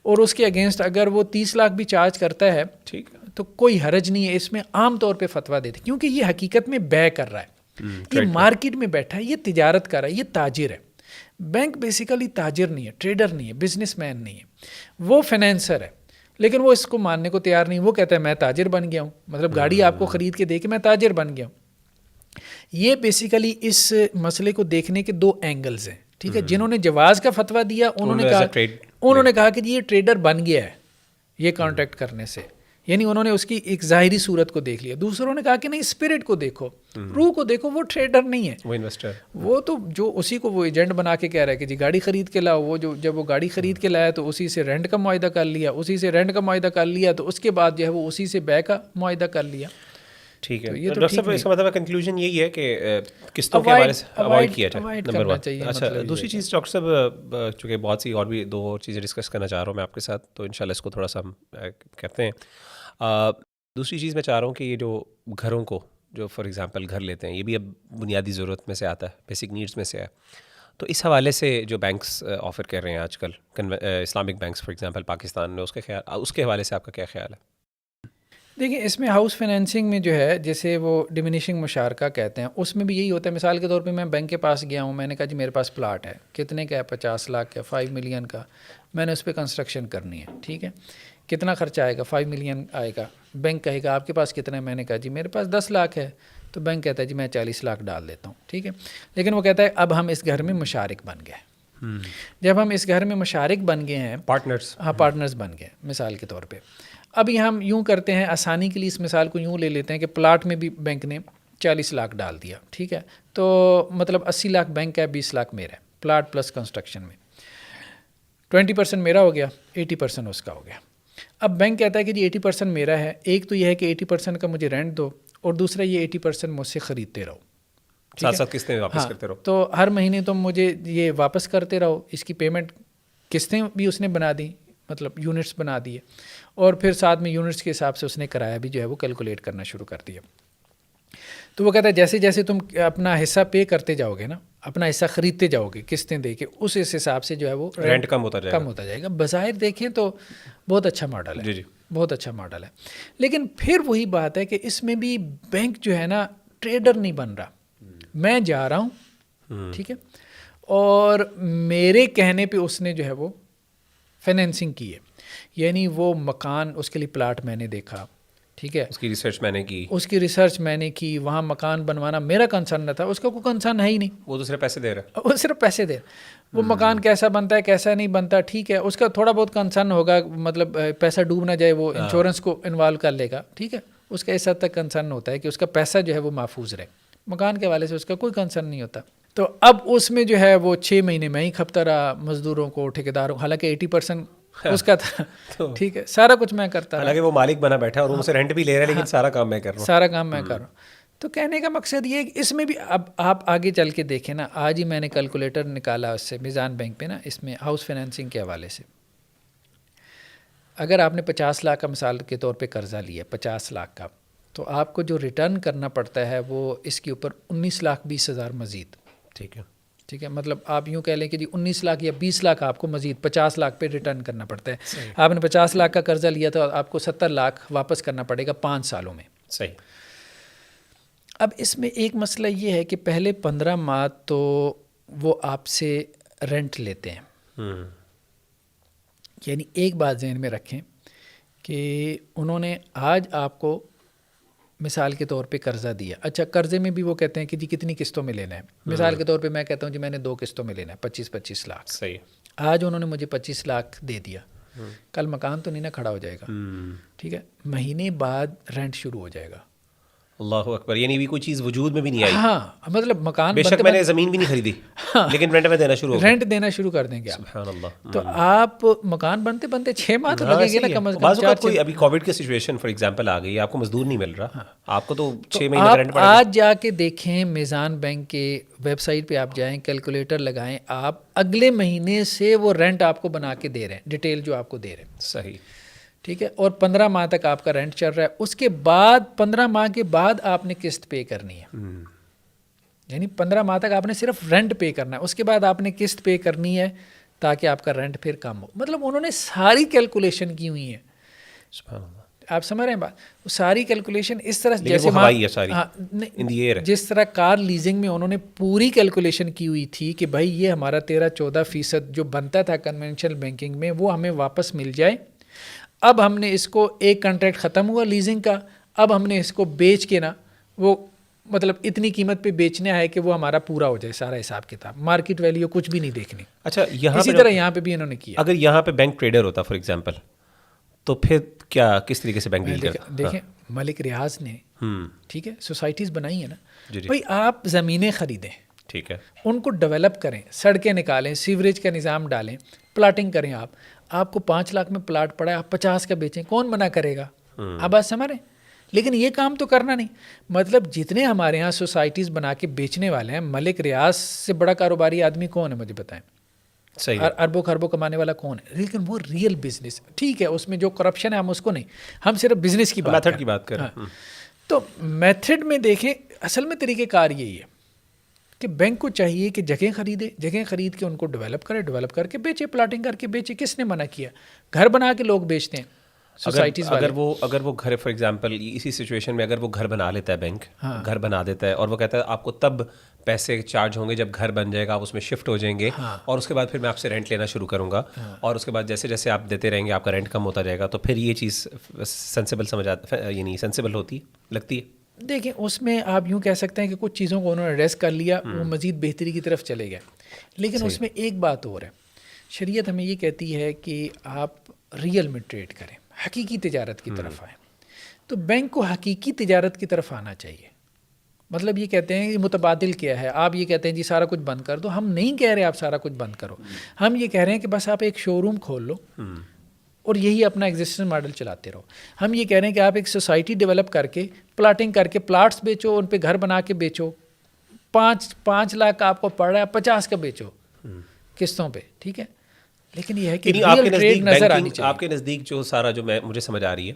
اور اس کے اگینسٹ اگر وہ 30 لاکھ بھی چارج کرتا ہے, ٹھیک ہے, تو کوئی حرج نہیں ہے. اس میں عام طور پہ فتویٰ دیتے کیونکہ یہ حقیقت میں بے کر رہا ہے, یہ مارکیٹ میں بیٹھا ہے, یہ تجارت کر رہا ہے, یہ تاجر ہے. بینک بیسیکلی تاجر نہیں ہے, ٹریڈر نہیں ہے, بزنس مین نہیں ہے, وہ فائنینسر ہے. لیکن وہ اس کو ماننے کو تیار نہیں. وہ کہتا ہے میں تاجر بن گیا ہوں, مطلب گاڑی آپ کو خرید کے دے کے میں تاجر بن گیا ہوں. یہ بیسیکلی اس مسئلے کو دیکھنے کے 2 اینگلز ہیں, ٹھیک ہے. جنہوں نے جواز کا فتویٰ دیا انہوں نے کہا کہ یہ ٹریڈر بن گیا ہے یہ کانٹیکٹ کرنے سے, یعنی انہوں نے اس کی ایک ظاہری صورت کو دیکھ لیا. دوسروں نے کہا کہ نہیں, اسپرٹ کو دیکھو, روح کو دیکھو, وہ ٹریڈر نہیں ہے, وہ انویسٹر, وہ تو جو اسی کو وہ ایجنٹ بنا کے کہہ رہا ہے کہ جی گاڑی خرید کے لاؤ. وہ جو جب وہ گاڑی خرید کے لایا تو اسی سے رینٹ کا معاہدہ کر لیا, اسی سے رینٹ کا معاہدہ کر لیا, تو اس کے بعد جو ہے وہ اسی سے بے کا معاہدہ کر لیا. ٹھیک ہے. ڈاکٹر صاحب اس کا مطلب کنکلوژن یہی ہے کہ قسطوں کے حوالے سے اوائڈ کیا جائے, نمبر 1. اچھا, دوسری چیز ڈاکٹر صاحب, چونکہ بہت سی اور بھی 2 اور چیزیں ڈسکس کرنا چاہ رہا ہوں میں آپ کے ساتھ, تو انشاءاللہ اس کو تھوڑا سا ہم کرتے ہیں. دوسری چیز میں چاہ رہا ہوں کہ یہ جو گھروں کو جو فار ایگزامپل گھر لیتے ہیں, یہ بھی اب بنیادی ضرورت میں سے آتا ہے, بیسک نیڈس میں سے ہے. تو اس حوالے سے جو بینکس آفر کر رہے ہیں آج کل Islamic banks for example Pakistan میں، اس کے حوالے سے آپ کا کیا خیال ہے؟ دیکھیں اس میں ہاؤس فائنینسنگ میں جو ہے جیسے وہ ڈیمینشنگ مشارکہ کہتے ہیں، اس میں بھی یہی ہوتا ہے. مثال کے طور پہ میں بینک کے پاس گیا ہوں، میں نے کہا جی میرے پاس پلاٹ ہے، کتنے کا ہے؟ 50 لاکھ کا، 5 ملین کا، میں نے اس پہ کنسٹرکشن کرنی ہے. ٹھیک ہے، کتنا خرچہ آئے گا؟ 5 ملین آئے گا. بینک کہے گا آپ کے پاس کتنا ہے؟ میں نے کہا جی میرے پاس 10 لاکھ ہے. تو بینک کہتا ہے جی میں 40 لاکھ ڈال دیتا ہوں. ٹھیک ہے، لیکن وہ کہتا ہے اب ہم اس گھر میں مشارک بن گئے. جب ہم اس گھر میں مشارک بن گئے ہیں، پارٹنرز، ہاں پارٹنرز بن گئے مثال کے طور پہ. اب یہ ہم یوں کرتے ہیں، آسانی کے لیے اس مثال کو یوں لے لیتے ہیں کہ پلاٹ میں بھی بینک نے 40 لاکھ ڈال دیا. ٹھیک ہے، تو مطلب 80 لاکھ بینک کا ہے، 20 لاکھ میرا ہے، پلاٹ پلس کنسٹرکشن میں 20% میرا ہو گیا، 80% اس کا ہو گیا. اب بینک کہتا ہے کہ جی 80% میرا ہے. ایک تو یہ ہے کہ 80% کا مجھے رینٹ دو، اور دوسرا یہ 80% مجھ سے خریدتے رہو، ساتھ ساتھ قسطیں واپس کرتے رہو. تو ہر مہینے تم مجھے یہ واپس کرتے رہو. اس کی پیمنٹ قسطیں بھی اس نے بنا دی، مطلب یونٹس بنا دیے، اور پھر ساتھ میں یونٹس کے حساب سے اس نے کرایہ بھی جو ہے وہ کیلکولیٹ کرنا شروع کر دیا. تو وہ کہتا ہے جیسے جیسے تم اپنا حصہ پے کرتے جاؤ گے نا، اپنا حصہ خریدتے جاؤ گے قسطیں دے کے، اس حساب سے جو ہے وہ رینٹ کم ہوتا جائے گا. بظاہر دیکھیں تو بہت اچھا ماڈل ہے. جی بہت اچھا ماڈل ہے. لیکن پھر وہی بات ہے کہ اس میں بھی بینک جو ہے نا ٹریڈر نہیں بن رہا. میں جا رہا ہوں، ٹھیک ہے، اور میرے کہنے پہ اس نے جو ہے وہ فائنینسنگ کی ہے. یعنی وہ مکان، اس کے لیے پلاٹ میں نے دیکھا، ٹھیک ہے، اس کی ریسرچ میں نے کی، وہاں مکان بنوانا میرا کنسرن نہ تھا، اس کا کوئی کنسرن ہے ہی نہیں. وہ تو صرف پیسے دے رہا ہے، وہ صرف پیسے دے. وہ مکان کیسا بنتا ہے کیسا نہیں بنتا، ٹھیک ہے، اس کا تھوڑا بہت کنسرن ہوگا، مطلب پیسہ ڈوب نہ جائے، وہ انشورنس کو انوالو کر لے گا. ٹھیک ہے، اس کا اس حد تک کنسرن ہوتا ہے کہ اس کا پیسہ جو ہے وہ محفوظ رہے. مکان کے حوالے سے اس کا کوئی کنسرن نہیں ہوتا. تو اب اس میں جو ہے وہ 6 مہینے میں ہی کھپتا رہا، مزدوروں کو، ٹھیکیداروں، حالانکہ 80% اس کا تھا. ٹھیک ہے، سارا کچھ میں کرتا رہا، حالانکہ وہ مالک بنا بیٹھا اور ان سے رینٹ بھی لے رہا ہے، لیکن سارا کام میں کر رہا ہوں. تو کہنے کا مقصد یہ ہے کہ اس میں بھی اب آپ آگے چل کے دیکھیں نا، آج ہی میں نے کیلکولیٹر نکالا اس سے میزان بینک پہ نا، اس میں ہاؤس فائنینسنگ کے حوالے سے اگر آپ نے 50 لاکھ کا مثال کے طور پہ قرضہ لیا، 50 لاکھ کا، تو آپ کو جو ریٹرن کرنا پڑتا ہے وہ اس کے اوپر 19,20,000 مزید. ٹھیک ہے، مطلب آپ یوں کہہ لیں کہ جی 19 لاکھ یا 20 لاکھ آپ کو مزید 50 لاکھ پہ ریٹرن کرنا پڑتا ہے. آپ نے 50 لاکھ کا قرضہ لیا تو آپ کو 70 لاکھ واپس کرنا پڑے گا 5 سالوں میں. صحیح. اب اس میں ایک مسئلہ یہ ہے کہ پہلے 15 ماہ تو وہ آپ سے رینٹ لیتے ہیں. یعنی ایک بات ذہن میں رکھیں کہ انہوں نے آج آپ کو مثال کے طور پہ قرضہ دیا. اچھا، قرضے میں بھی وہ کہتے ہیں کہ جی کتنی قسطوں میں لینا ہے. مثال کے طور پہ میں کہتا ہوں جی میں نے 2 قسطوں میں لینا ہے، 25 لاکھ. صحیح. آج انہوں نے مجھے 25 لاکھ دے دیا، کل مکان تو نہیں نا کھڑا ہو جائے گا. ٹھیک ہے، مہینے بعد رینٹ شروع ہو جائے گا. اللہ اکبر، یعنی بھی کوئی چیز وجود میں بھی نہیں آئی. ہاں، مطلب مکان بے شک میں نے زمین بھی نہیں خریدی، لیکن رینٹ میں دینا شروع ہو گیا. رینٹ دینا شروع کر دیں گے آپ. سبحان اللہ. تو آپ مکان بنتے بنتے 6 ماہ تو لگیں گے نا کم از کم. بعض اوقات کوئی ابھی کووڈ کی سچویشن فار ایگزامپل آ گئی، آپ کو مزدور نہیں مل رہا، آپ کو تو 6 مہینے کا رینٹ پڑے گا. آج جا کے دیکھیں میزان بینک کے ویب سائٹ پہ آپ جائیں، کیلکولیٹر لگائیں، آپ اگلے مہینے سے وہ رینٹ آپ کو بنا کے دے رہے ہیں، ڈیٹیل جو آپ کو دے رہے ہیں. صحیح. ٹھیک ہے، اور 15 ماہ تک آپ کا رینٹ چل رہا ہے. اس کے بعد 15 ماہ کے بعد آپ نے قسط پے کرنی ہے. یعنی 15 ماہ تک آپ نے صرف رینٹ پے کرنا ہے، اس کے بعد آپ نے قسط پے کرنی ہے تاکہ آپ کا رینٹ پھر کم ہو. مطلب انہوں نے ساری کیلکولیشن کی ہوئی ہے. سبحان اللہ. آپ سمجھ رہے ہیں بات؟ وہ ساری کیلکولیشن اس طرح جس طرح کار لیزنگ میں انہوں نے پوری کیلکولیشن کی ہوئی تھی کہ بھائی یہ ہمارا 13-14% جو بنتا تھا کنونشنل بینکنگ میں وہ ہمیں واپس مل جائے. اب ہم نے اس کو ایک کنٹریکٹ ختم ہوا لیزنگ کا، اب ہم نے اس کو بیچ کے نا وہ مطلب اتنی قیمت پہ بیچنا ہے کہ وہ ہمارا پورا ہو جائے سارا حساب کتاب، مارکیٹ ویلیو کچھ بھی نہیں دیکھنی. اچھا، اسی طرح یہاں پہ بھی انہوں نے کیا. اگر یہاں پہ بینک ٹریڈر ہوتا فار ایگزامپل، تو پھر کیا کس طریقے سے بینک ڈیل کرتا؟ دیکھیں ملک ریاض نے ٹھیک ہے سوسائٹیز بنائی ہیں نا. جی. بھائی آپ زمینیں خریدیں، ٹھیک ہے، ان کو ڈیولپ کریں، سڑکیں نکالیں، سیوریج کا نظام ڈالیں، پلاٹنگ کریں. آپ کو 5 لاکھ میں پلاٹ پڑا ہے، آپ 50 کا بیچیں، کون منع کرے گا؟ آپ بات سمجھ رہے ہیں؟ لیکن یہ کام تو کرنا نہیں. مطلب جتنے ہمارے ہاں سوسائٹیز بنا کے بیچنے والے ہیں، ملک ریاض سے بڑا کاروباری آدمی کون ہے مجھے بتائیں؟ صحیح. اربوں خربوں کمانے والا کون ہے؟ لیکن وہ ریئل بزنس، ٹھیک ہے اس میں جو کرپشن ہے ہم اس کو نہیں، ہم صرف بزنس کی میتھڈ کی بات کر رہے ہیں. تو میتھڈ میں دیکھیں، اصل میں طریقہ کار یہی ہے کہ بینک کو چاہیے کہ جگہیں خریدے، جگہیں خرید کے ان کو ڈیولپ کرے، ڈیولپ کر کے بیچے، پلاٹنگ کر کے بیچے. کس نے منع کیا؟ گھر بنا کے لوگ بیچتے ہیں سوسائٹیز والے. اگر وہ گھر فار ایگزامپل اسی سچویشن میں اگر وہ گھر بنا لیتا ہے، بینک گھر بنا دیتا ہے اور وہ کہتا ہے آپ کو تب پیسے چارج ہوں گے جب گھر بن جائے گا، آپ اس میں شفٹ ہو جائیں گے اور اس کے بعد پھر میں آپ سے رینٹ لینا شروع کروں گا اور اس کے بعد جیسے جیسے آپ دیتے رہیں گے آپ کا رینٹ کم ہوتا جائے گا، تو پھر یہ چیز سینسیبل یعنی سینسیبل ہوتی لگتی ہے. دیکھیں اس میں آپ یوں کہہ سکتے ہیں کہ کچھ چیزوں کو انہوں نے ایڈریس کر لیا، وہ مزید بہتری کی طرف چلے گئے. لیکن اس میں ایک بات اور ہے، شریعت ہمیں یہ کہتی ہے کہ آپ ریئل میں ٹریڈ کریں، حقیقی تجارت کی طرف آئیں. تو بینک کو حقیقی تجارت کی طرف آنا چاہیے. مطلب یہ کہتے ہیں کہ متبادل کیا ہے، آپ یہ کہتے ہیں جی سارا کچھ بند کر دو. ہم نہیں کہہ رہے آپ سارا کچھ بند کرو، ہم یہ کہہ رہے ہیں کہ بس آپ ایک شو روم کھول لو اور یہی اپنا ایگزسٹنگ ماڈل چلاتے رہو. ہم یہ کہہ رہے ہیں کہ آپ ایک سوسائٹی ڈیولپ کر کے پلاٹنگ کر کے پلاٹس بیچو، ان پہ گھر بنا کے بیچو. 5 لاکھ آپ کو پڑ رہا ہے، 50 کا بیچو قسطوں پہ، ٹھیک ہے. لیکن یہ ہے کہ ریئل ٹریڈ نظر آنی چاہیے. آپ کے نزدیک جو سارا جو مجھے سمجھ آ رہی ہے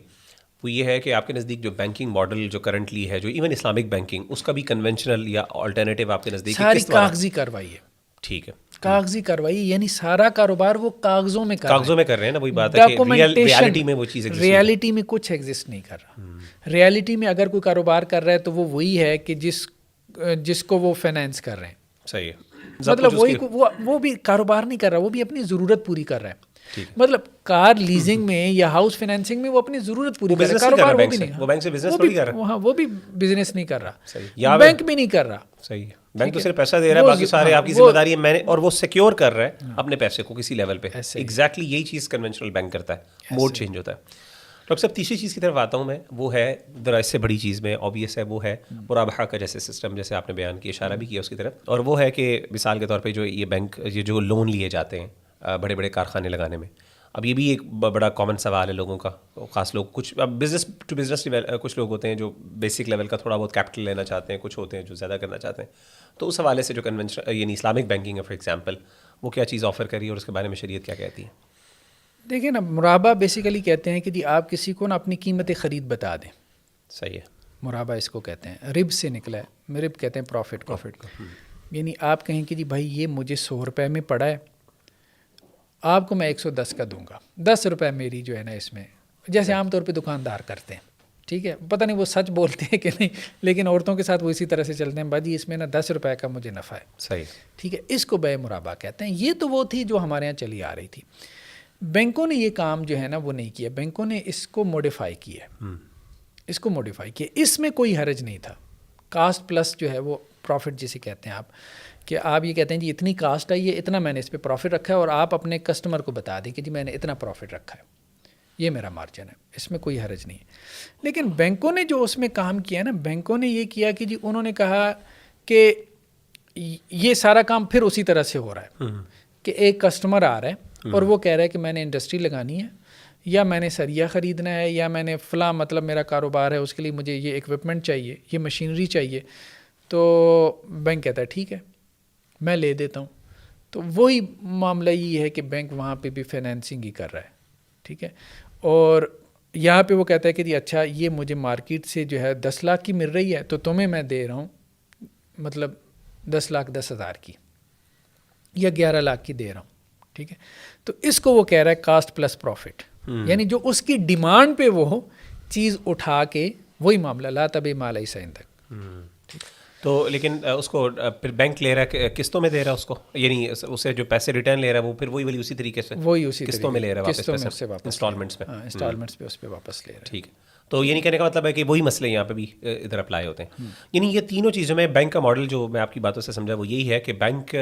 وہ یہ ہے کہ آپ کے نزدیک جو بینکنگ ماڈل جو کرنٹلی ہے، جو ایون اسلامک بینکنگ، اس کا بھی کنونشنل یا آلٹرنیٹیو آپ کے نزدیک ساری کاغذی کاروائی ہے. ٹھیک ہے، کاغذی کاروائی یعنی سارا کاروبار وہ کاغذوں میں کر رہے ہیں نا. وہی بات ہے کہ ریالٹی میں وہ چیز ریالٹی میں کچھ ایگزسٹ نہیں کر رہا. ریالٹی میں اگر کوئی کاروبار کر رہا ہے تو وہ وہی ہے کہ جس کو وہ فائنینس کر رہے ہیں. صحیح ہے، مطلب وہی وہ بھی کاروبار نہیں کر رہا، وہ بھی اپنی ضرورت پوری کر رہا ہے. مطلب کار لیزنگ میں یا ہاؤس فائنینسنگ میں وہ اپنی ضرورت پوری کر رہا ہے، کاروبار وہ بھی نہیں. وہ بینک سے بزنس تھوڑی کر رہا ہے، وہ بھی بزنس نہیں کر رہا، بینک بھی نہیں کر رہا. صحیح ہے، بینک تو صرف پیسہ دے رہا ہے، باقی سارے آپ کی ذمہ داری ہے. میں نے اور وہ سیکیور کر رہا ہے اپنے پیسے کو کسی لیول پہ. ایگزیکٹلی یہی چیز کنونشنل بینک کرتا ہے، موڈ چینج ہوتا ہے. ڈاکٹر صاحب تیسری چیز کی طرف آتا ہوں میں، وہ ہے ذرا اس سے بڑی چیز میں آبویس ہے، وہ ہے مرابحہ کا جیسے سسٹم، جیسے آپ نے بیان کیا، اشارہ بھی کیا اس کی طرف. اور وہ ہے کہ مثال کے طور پہ جو یہ بینک یہ جو لون لیے جاتے ہیں بڑے بڑے کارخانے لگانے میں، اب یہ بھی ایک بڑا کامن سوال ہے لوگوں کا. خاص لوگ کچھ بزنس ٹو بزنس کچھ لوگ ہوتے ہیں جو بیسک لیول کا تھوڑا بہت کیپٹل لینا چاہتے ہیں، کچھ ہوتے ہیں جو زیادہ کرنا چاہتے ہیں. تو اس حوالے سے جو کنونشن یعنی اسلامک بینکنگ ہے فار ایگزامپل، وہ کیا چیز آفر کری اور اس کے بارے میں شریعت کیا کہتی ہے؟ دیکھیں نا، مرابہ بیسیکلی کہتے ہیں کہ جی آپ کسی کو نا اپنی قیمت خرید بتا دیں. صحیح ہے، مرابہ اس کو کہتے ہیں، رب سے نکلا ہے. رب کہتے ہیں پروفٹ کو. یعنی آپ کہیں کہ جی بھائی یہ مجھے 100 روپے میں پڑا ہے، آپ کو میں 110 کا دوں گا، 10 روپے میری جو ہے نا اس میں، جیسے عام طور پہ دکاندار کرتے ہیں. ٹھیک ہے، پتہ نہیں وہ سچ بولتے ہیں کہ نہیں، لیکن عورتوں کے ساتھ وہ اسی طرح سے چلتے ہیں، باجی اس میں نا 10 روپے کا مجھے نفع ہے. صحیح، ٹھیک ہے، اس کو بے مرابہ کہتے ہیں. یہ تو وہ تھی جو ہمارے یہاں چلی آ رہی تھی. بینکوں نے یہ کام جو ہے نا وہ نہیں کیا، بینکوں نے اس کو موڈیفائی کیا. اس کو موڈیفائی کیا، اس میں کوئی حرج نہیں تھا. کاسٹ پلس جو ہے وہ پروفٹ جسے کہتے ہیں آپ، کہ آپ یہ کہتے ہیں جی اتنی کاسٹ آئی ہے، اتنا میں نے اس پہ پروفٹ رکھا ہے، اور آپ اپنے کسٹمر کو بتا دیں کہ جی میں نے اتنا پروفٹ رکھا ہے، یہ میرا مارجن ہے، اس میں کوئی حرج نہیں ہے. لیکن بینکوں نے جو اس میں کام کیا نا، بینکوں نے یہ کیا کہ جی انہوں نے کہا کہ یہ سارا کام پھر اسی طرح سے ہو رہا ہے کہ ایک کسٹمر آ رہا ہے اور وہ کہہ رہا ہے کہ میں نے انڈسٹری لگانی ہے، یا میں نے سریا خریدنا ہے، یا میں نے فلاں مطلب میرا کاروبار ہے، اس کے لیے مجھے یہ اکوپمنٹ چاہیے، یہ مشینری چاہیے. تو بینک کہتا ہے ٹھیک ہے میں لے دیتا ہوں. تو وہی معاملہ یہ ہے کہ بینک وہاں پہ بھی فائنینسنگ ہی کر رہا ہے. ٹھیک ہے، اور یہاں پہ وہ کہتا ہے کہ جی اچھا یہ مجھے مارکیٹ سے جو ہے 10 لاکھ کی مل رہی ہے، تو تمہیں میں دے رہا ہوں مطلب 10,10,000 کی یا 11 لاکھ کی دے رہا ہوں. ٹھیک ہے، تو اس کو وہ کہہ رہا ہے کاسٹ پلس پروفٹ. یعنی جو اس کی ڈیمانڈ پہ وہ چیز اٹھا کے، وہی معاملہ لا تب ما لیس عندک. تو لیکن اس کو پھر بینک لے رہا ہے قسطوں میں دے رہا ہے اس کو، یعنی اسے جو پیسے ریٹرن لے رہا ہے وہ پھر وہی اسی طریقے سے قسطوں میں لے رہا ہے، واپس انسٹالمنٹس میں، انسٹالمنٹس پہ اس پہ واپس لے رہا ہے. ٹھیک ہے، تو یہ نہیں کہنے کا مطلب ہے کہ وہی مسئلے یہاں پہ بھی ادھر اپلائی ہوتے ہیں. یعنی یہ تینوں چیزوں میں بینک کا ماڈل جو میں آپ کی باتوں سے سمجھا وہ یہی ہے کہ بینک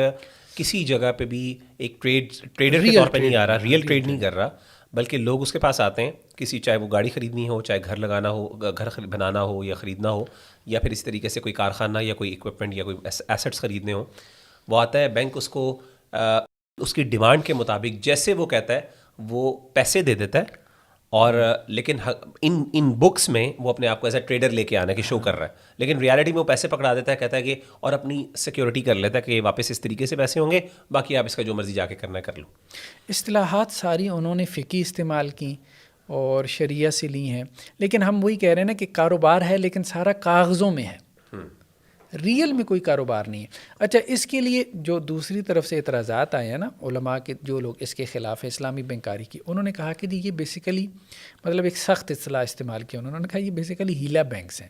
کسی جگہ پہ بھی ایک ٹریڈر کے طور پہ نہیں آ رہا، ریئل ٹریڈ نہیں کر رہا، بلکہ لوگ اس کے پاس آتے ہیں کسی، چاہے وہ گاڑی خریدنی ہو، چاہے گھر لگانا ہو، گھر بنانا ہو یا خریدنا ہو، یا پھر اس طریقے سے کوئی کارخانہ یا کوئی اکوپمنٹ یا کوئی ایسٹس خریدنے ہوں، وہ آتا ہے بینک اس کو اس کی ڈیمانڈ کے مطابق جیسے وہ کہتا ہے وہ پیسے دے دیتا ہے. اور لیکن ان بکس میں وہ اپنے آپ کو ایز اے ٹریڈر لے کے آنا کہ شو کر رہا ہے، لیکن ریالٹی میں وہ پیسے پکڑا دیتا ہے، کہتا ہے کہ اور اپنی سیکیورٹی کر لیتا ہے کہ واپس اس طریقے سے پیسے ہوں گے، باقی آپ اس کا جو مرضی جا کے کرنا ہے کر لو. اصطلاحات ساری انہوں نے فقہی استعمال کی اور شریعہ سے لی ہیں، لیکن ہم وہی کہہ رہے ہیں نا کہ کاروبار ہے لیکن سارا کاغذوں میں ہے. ریئل میں کوئی کاروبار نہیں ہے. اچھا اس کے لیے جو دوسری طرف سے اعتراضات آئے ہیں نا علماء کے جو لوگ اس کے خلاف ہیں اسلامی بینکاری کی, انہوں نے کہا کہ جی یہ بیسیکلی مطلب ایک سخت اصطلاح استعمال کیا انہوں نے کہا یہ بیسیکلی ہیلا بینکس ہیں.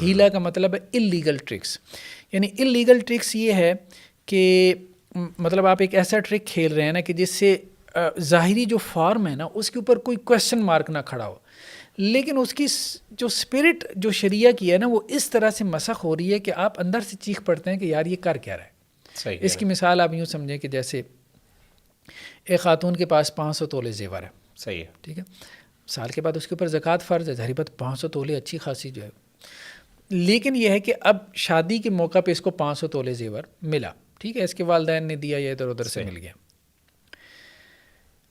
ہیلا کا مطلب ہے اللیگل ٹرکس, یعنی اللیگل ٹرکس یہ ہے کہ مطلب آپ ایک ایسا ٹرک کھیل رہے ہیں نا کہ جس سے ظاہری جو فارم ہے نا اس کے اوپر کوئی کویسچن مارک نہ کھڑا ہو, لیکن اس کی جو اسپرٹ جو شریعہ کی ہے نا وہ اس طرح سے مسخ ہو رہی ہے کہ آپ اندر سے چیخ پڑتے ہیں کہ یار یہ کر کیا رہا ہے. اس کی مثال آپ یوں سمجھیں کہ جیسے ایک خاتون کے پاس 500 تولے زیور ہے, صحیح ہے, ٹھیک ہے, سال کے بعد اس کے اوپر زکوٰۃ فرض ہے, ظاہری بات 500 تولے اچھی خاصی جو ہے, لیکن یہ ہے کہ اب شادی کے موقع پہ اس کو 500 تولے زیور ملا, ٹھیک ہے, اس کے والدین نے دیا یا ادھر ادھر سے مل گیا.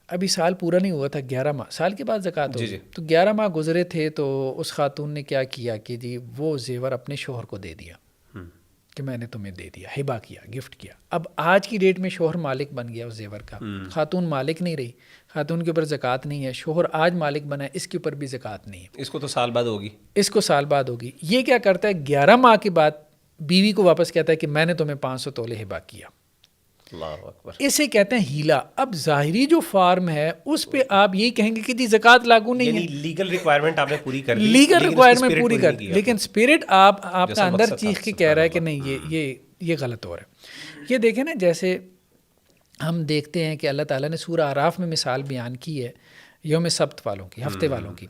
ابھی سال پورا نہیں ہوا تھا, 11 ماہ, سال کے بعد زکوٰۃ ہوگی, تو 11 ماہ گزرے تھے, تو اس خاتون نے کیا کیا کہ جی وہ زیور اپنے شوہر کو دے دیا کہ میں نے تمہیں دے دیا, ہبہ کیا, گفٹ کیا. اب آج کی ڈیٹ میں شوہر مالک بن گیا اس زیور کا, خاتون مالک نہیں رہی, خاتون کے اوپر زکوٰۃ نہیں ہے, شوہر آج مالک بنا ہے, اس کے اوپر بھی زکوٰۃ نہیں ہے. اس کو تو سال بعد ہوگی, اس کو سال بعد ہوگی. یہ کیا کرتا ہے 11 ماہ کے بعد بیوی کو واپس کہتا ہے کہ میں نے تمہیں 500 تولے ہبہ کیا. اللہ اکبر. اسے کہتے ہیں ہیلا. اب ظاہری جو فارم ہے اس پہ آپ یہی کہیں گے کہ جی زکوٰۃ لاگو نہیں ہے, لیگل ریکوائرمنٹ آپ نے پوری کر لی, لیگل ریکوائرمنٹ پوری کر دی, لیکن اسپرٹ آپ کا اندر چیخ کے کہہ رہا ہے کہ نہیں یہ غلط ہو رہا ہے. یہ دیکھیں نا, جیسے ہم دیکھتے ہیں کہ اللہ تعالیٰ نے سورہ اعراف میں مثال بیان کی ہے یوم سبت والوں کی, ہفتے والوں کی.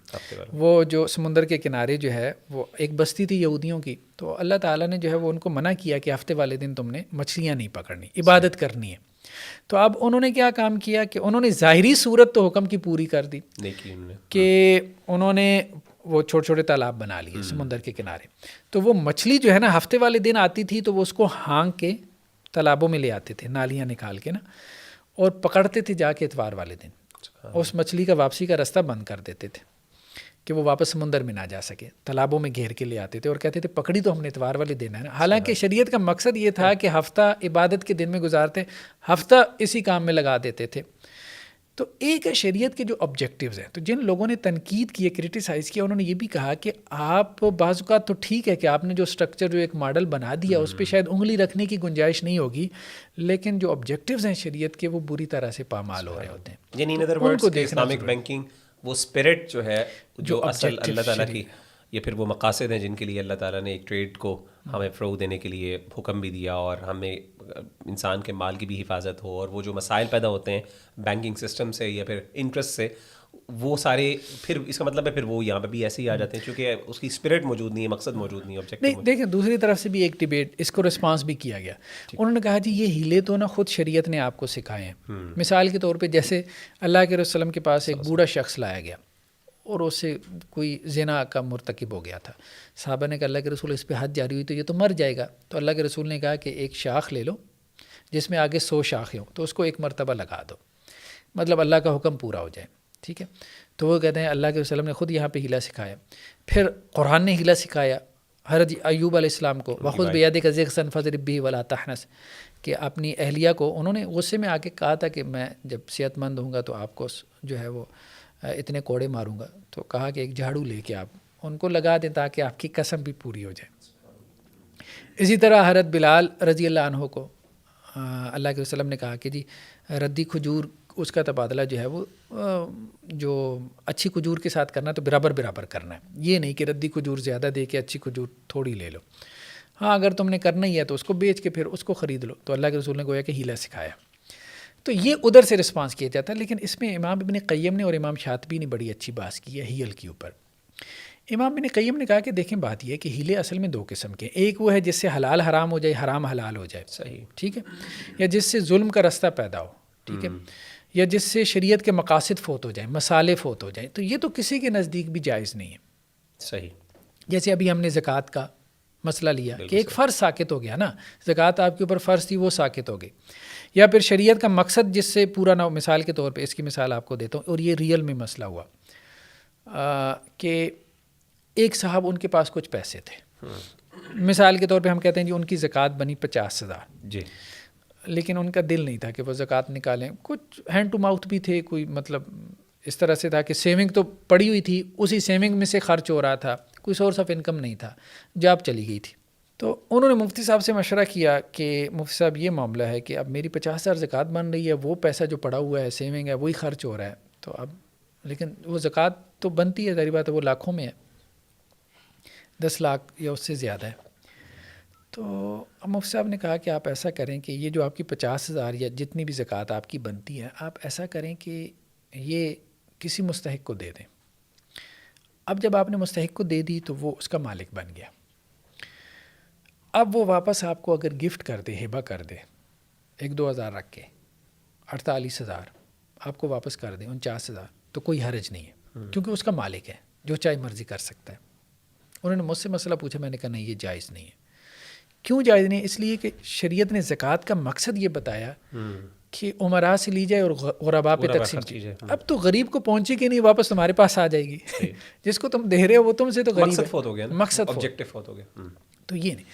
وہ جو سمندر کے کنارے جو ہے وہ ایک بستی تھی یہودیوں کی, تو اللہ تعالیٰ نے جو ہے وہ ان کو منع کیا کہ ہفتے والے دن تم نے مچھلیاں نہیں پکڑنی, عبادت کرنی ہے. تو اب انہوں نے کیا کام کیا کہ انہوں نے ظاہری صورت تو حکم کی پوری کر دی کہ انہوں نے وہ چھوٹے چھوٹے تالاب بنا لیے سمندر کے کنارے. تو وہ مچھلی جو ہے نا ہفتے والے دن آتی تھی تو وہ اس کو ہانگ کے تالابوں میں لے آتے تھے, نالیاں نکال کے نا, اور پکڑتے تھے جا کے اتوار والے دن. اس مچھلی کا واپسی کا راستہ بند کر دیتے تھے کہ وہ واپس سمندر میں نہ جا سکے, تالابوں میں گھیر کے لے آتے تھے اور کہتے تھے پکڑی تو ہم نے اتوار والے دن ہے نا. حالانکہ شریعت کا مقصد یہ تھا کہ ہفتہ عبادت کے دن میں گزارتے, ہفتہ اسی کام میں لگا دیتے تھے. تو ایک ہے شریعت کے جو آبجیکٹیوز ہیں, تو جن لوگوں نے تنقید کی, کرٹیسائز کیا, انہوں نے یہ بھی کہا کہ آپ بعض اوقات تو ٹھیک ہے کہ آپ نے جو اسٹرکچر جو ایک ماڈل بنا دیا اس پہ شاید انگلی رکھنے کی گنجائش نہیں ہوگی, لیکن جو آبجیکٹیوز ہیں شریعت کے وہ بری طرح سے پامال ہو رہے ہوتے ہیں. یعنی in other words Islamic banking وہ اسپرٹ جو ہے جو اصل اللہ تعالیٰ کی, یہ پھر وہ مقاصد ہیں جن کے لیے اللہ تعالیٰ نے ایک ٹریڈ کو ہمیں فروغ دینے کے لیے حکم بھی دیا, اور ہمیں انسان کے مال کی بھی حفاظت ہو, اور وہ جو مسائل پیدا ہوتے ہیں بینکنگ سسٹم سے یا پھر انٹرسٹ سے, وہ سارے پھر اس کا مطلب ہے پھر وہ یہاں پہ بھی ایسے ہی آ جاتے ہیں کیونکہ اس کی اسپرٹ موجود نہیں ہے, مقصد موجود نہیں ہے, آبجیکٹو نہیں. دیکھیں دوسری طرف سے بھی ایک ڈیبیٹ, اس کو رسپانس بھی کیا گیا. انہوں نے کہا جی یہ ہیلے تو نا خود شریعت نے آپ کو سکھائے ہیں. مثال کے طور پہ جیسے اللہ کے رسول وسلم کے پاس ایک بوڑھا شخص لایا گیا اور اس سے کوئی زنا کا مرتکب ہو گیا تھا. صحابہ نے کہا اللہ کے رسول اس پہ حد جاری ہوئی تو یہ تو مر جائے گا. تو اللہ کے رسول نے کہا کہ ایک شاخ لے لو جس میں آگے 100 شاخیں ہوں, تو اس کو ایک مرتبہ لگا دو, مطلب اللہ کا حکم پورا ہو جائے, ٹھیک ہے. تو وہ کہتے ہیں اللہ کے وسلم نے خود یہاں پہ ہیلا سکھایا. پھر قرآن نے ہیلا سکھایا حضرت ایوب علیہ السلام کو, وخذ بیدک ضغثا فاضرب به ولا تحنث, کہ اپنی اہلیہ کو انہوں نے غصے میں آ کے کہا تھا کہ میں جب صحت مند ہوں گا تو آپ کو جو ہے وہ اتنے کوڑے ماروں گا. تو کہا کہ ایک جھاڑو لے کے آپ ان کو لگا دیں تاکہ آپ کی قسم بھی پوری ہو جائے. اسی طرح حضرت بلال رضی اللہ عنہ کو اللہ کے وسلم نے کہا کہ جی ردی کھجور اس کا تبادلہ جو ہے وہ جو اچھی کھجور کے ساتھ کرنا تو برابر برابر کرنا ہے, یہ نہیں کہ ردی کھجور زیادہ دے کے اچھی کھجور تھوڑی لے لو. ہاں اگر تم نے کرنا ہی ہے تو اس کو بیچ کے پھر اس کو خرید لو. تو اللہ کے رسول نے گویا کہ ہیلا سکھایا. تو یہ ادھر سے رسپانس کیا جاتا ہے. لیکن اس میں امام ابن قیم نے اور امام شاطبی نے بڑی اچھی بات کی ہے ہیل کے اوپر. امام ابن قیم نے کہا کہ دیکھیں بات یہ ہے کہ ہیلے اصل میں 2 قسم کے, ایک وہ ہے جس سے حلال حرام ہو جائے, حرام حلال ہو جائے, صحیح, ٹھیک ہے, یا جس سے ظلم کا رستہ پیدا ہو, ٹھیک ہے, یا جس سے شریعت کے مقاصد فوت ہو جائیں, مسالے فوت ہو جائیں. تو یہ تو کسی کے نزدیک بھی جائز نہیں ہے. صحیح. جیسے ابھی ہم نے زکوٰۃ کا مسئلہ لیا کہ ایک فرض ساقط ہو گیا نا, زکوٰۃ آپ کے اوپر فرض تھی وہ ساقط ہو گئی, یا پھر شریعت کا مقصد جس سے پورا نہ ہو. مثال کے طور پہ اس کی مثال آپ کو دیتا ہوں, اور یہ ریئل میں مسئلہ ہوا کہ ایک صاحب ان کے پاس کچھ پیسے تھے, مثال کے طور پہ ہم کہتے ہیں جی ان کی زکوٰۃ بنی 50,000, جی, لیکن ان کا دل نہیں تھا کہ وہ زکوٰۃ نکالیں. کچھ ہینڈ ٹو ماؤتھ بھی تھے, کوئی مطلب اس طرح سے تھا کہ سیونگ تو پڑی ہوئی تھی, اسی سیونگ میں سے خرچ ہو رہا تھا, کوئی سورس آف انکم نہیں تھا, جاب چلی گئی تھی. تو انہوں نے مفتی صاحب سے مشورہ کیا کہ مفتی صاحب یہ معاملہ ہے کہ اب میری 50,000 زکوٰۃ بن رہی ہے، وہ پیسہ جو پڑا ہوا ہے سیونگ ہے وہی خرچ ہو رہا ہے، تو اب لیکن وہ زکوٰۃ تو بنتی ہے، ظاہر بات ہے وہ لاکھوں میں ہے، 10 لاکھ یا اس سے زیادہ ہے۔ تو اب مفتی صاحب نے کہا کہ آپ ایسا کریں کہ یہ جو آپ کی 50,000 یا جتنی بھی زکوٰۃ آپ کی بنتی ہے، آپ ایسا کریں کہ یہ کسی مستحق کو دے دیں۔ اب جب آپ نے مستحق کو دے دی تو وہ اس کا مالک بن گیا۔ اب وہ واپس آپ کو اگر گفٹ کر دے، ہبہ کر دے، 1-2 ہزار رکھ کے 48,000 آپ کو واپس کر دیں 49,000، تو کوئی حرج نہیں ہے، کیونکہ اس کا مالک ہے، جو چاہے مرضی کر سکتا ہے۔ انہوں نے مجھ سے مسئلہ پوچھا، میں نے کہا نہیں، یہ جائز نہیں ہے۔ کیوں جائز نہیں؟ اس لیے کہ شریعت نے زکوٰۃ کا مقصد یہ بتایا کہ عمراء سے لی جائے اور غرباء پہ تقسیم کی جائے۔ اب تو غریب کو پہنچے کہ نہیں، واپس تمہارے پاس آ جائے گی، جس کو تم دے رہے ہو وہ تم سے تو غریب ہے، مقصد فوت ہو گیا، مقصد آبجیکٹو فوت ہو گیا۔ تو یہ نہیں،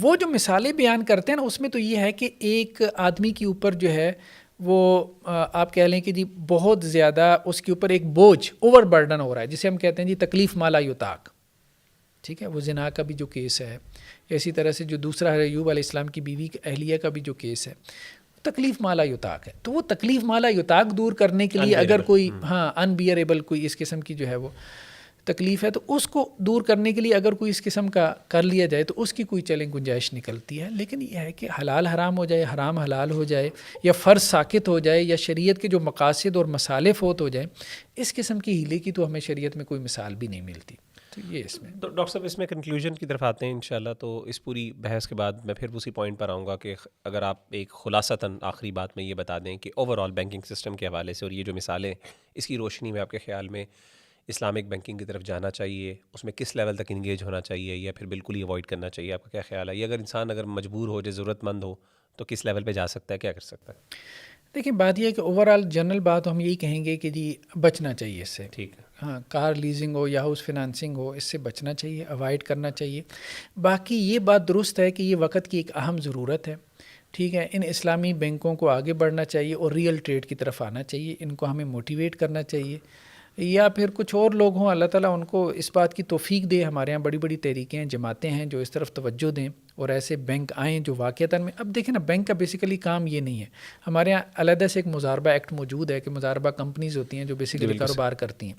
وہ جو مثالیں بیان کرتے ہیں نا، اس میں تو یہ ہے کہ ایک آدمی کے اوپر جو ہے وہ آپ کہہ لیں کہ جی بہت زیادہ اس کے اوپر ایک بوجھ، اوور برڈن ہو رہا ہے، جسے ہم کہتے ہیں جی تکلیف ما لا یطاق، ٹھیک ہے، وہ زنا کا بھی جو کیس ہے، اسی طرح سے جو دوسرا ہے ایوب علیہ السلام کی بیوی اہلیہ کا بھی جو کیس ہے، تکلیف ما لا یطاق ہے۔ تو وہ تکلیف ما لا یطاق دور کرنے کے لیے اگر کوئی انبیئریبل کوئی اس قسم کی جو ہے وہ تکلیف ہے، تو اس کو دور کرنے کے لیے اگر کوئی اس قسم کا کر لیا جائے تو اس کی کوئی چلیں گنجائش نکلتی ہے۔ لیکن یہ ہے کہ حلال حرام ہو جائے، حرام حلال ہو جائے، یا فرض ساقط ہو جائے، یا شریعت کے جو مقاصد اور مصالح فوت ہو جائیں، اس قسم کی ہیلے کی تو ہمیں شریعت میں کوئی مثال بھی نہیں ملتی۔ تو یہ اس میں تو ڈاکٹر صاحب اس میں کنکلوژن کی طرف آتے ہیں انشاءاللہ۔ تو اس پوری بحث کے بعد میں پھر اسی پوائنٹ پر آؤں گا کہ اگر آپ ایک خلاصتاً آخری بات میں یہ بتا دیں کہ اوور آل بینکنگ سسٹم کے حوالے سے اور یہ جو مثالیں، اس کی روشنی میں آپ کے خیال میں اسلامک بینکنگ کی طرف جانا چاہیے، اس میں کس لیول تک انگیج ہونا چاہیے، یا پھر بالکل ہی اوائڈ کرنا چاہیے؟ آپ کا کیا خیال ہے؟ یہ اگر انسان اگر مجبور ہو جائے، ضرورت مند ہو، تو کس لیول پہ جا سکتا ہے، کیا کر سکتا ہے؟ دیکھیں بات یہ ہے کہ اوور آل جنرل بات ہم یہی کہیں گے کہ جی بچنا چاہیے اس سے، ٹھیک ہے، ہاں، کار لیزنگ ہو یا ہاؤس فنانسنگ ہو، اس سے بچنا چاہیے، اوائڈ کرنا چاہیے۔ باقی یہ بات درست ہے کہ یہ وقت کی ایک اہم ضرورت ہے، ٹھیک ہے، ان اسلامی بینکوں کو آگے بڑھنا چاہیے اور ریئل ٹریڈ کی طرف آنا چاہیے، ان کو ہمیں موٹیویٹ کرنا چاہیے، یا پھر کچھ اور لوگ ہوں، اللہ تعالیٰ ان کو اس بات کی توفیق دے۔ ہمارے یہاں بڑی بڑی تحریکیں ہیں، جماعتیں ہیں جو اس طرف توجہ دیں اور ایسے بینک آئیں جو واقعتاً میں، اب دیکھیں نا، بینک کا بیسیکلی کام یہ نہیں ہے۔ ہمارے یہاں علیحدہ سے ایک مضاربہ ایکٹ موجود ہے کہ مضاربہ کمپنیز ہوتی ہیں جو بیسیکلی کاروبار کرتی ہیں،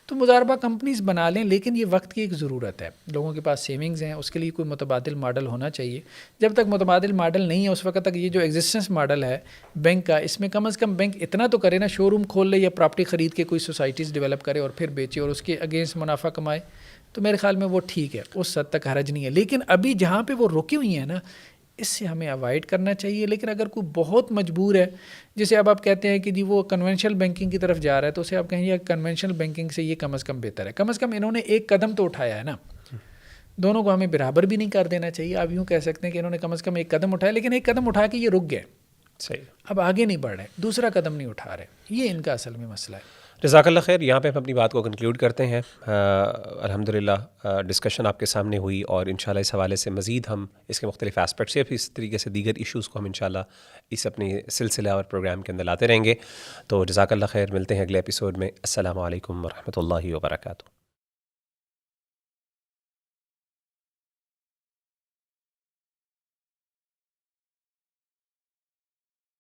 تو مضاربہ کمپنیز بنا لیں، لیکن یہ وقت کی ایک ضرورت ہے، لوگوں کے پاس سیونگز ہیں، اس کے لیے کوئی متبادل ماڈل ہونا چاہیے۔ جب تک متبادل ماڈل نہیں ہے اس وقت تک یہ جو ایگزسٹنس ماڈل ہے بینک کا، اس میں کم از کم بینک اتنا تو کرے نا، شو روم کھول لے یا پراپرٹی خرید کے کوئی سوسائٹیز ڈیولپ کرے اور پھر بیچے اور اس کے اگینسٹ منافع کمائے، تو میرے خیال میں وہ ٹھیک ہے، اس حد تک حرج نہیں ہے۔ لیکن ابھی جہاں پہ وہ رکی ہوئی ہیں نا، اس سے ہمیں اوائڈ کرنا چاہیے۔ لیکن اگر کوئی بہت مجبور ہے، جیسے اب آپ کہتے ہیں کہ جی وہ کنونشنل بینکنگ کی طرف جا رہا ہے، تو اسے آپ کہیں گے کنونشنل بینکنگ سے یہ کم از کم بہتر ہے، کم از کم انہوں نے ایک قدم تو اٹھایا ہے نا، دونوں کو ہمیں برابر بھی نہیں کر دینا چاہیے۔ آپ یوں کہہ سکتے ہیں کہ انہوں نے کم از کم ایک قدم اٹھایا، لیکن ایک قدم اٹھا کے یہ رک گئے، صحیح، اب آگے نہیں بڑھ رہے، دوسرا قدم نہیں اٹھا رہے، یہ ان کا اصل میں مسئلہ ہے۔ جزاک اللہ خیر۔ یہاں پہ ہم اپنی بات کو کنکلیوڈ کرتے ہیں۔ الحمدللہ ڈسکشن آپ کے سامنے ہوئی، اور انشاءاللہ اس حوالے سے مزید ہم اس کے مختلف ایسپیکٹس یا پھر اس طریقے سے دیگر ایشوز کو ہم انشاءاللہ اس اپنے سلسلہ اور پروگرام کے اندر لاتے رہیں گے۔ تو جزاک اللہ خیر، ملتے ہیں اگلے ایپیسوڈ میں۔ السلام علیکم ورحمۃ اللہ وبرکاتہ۔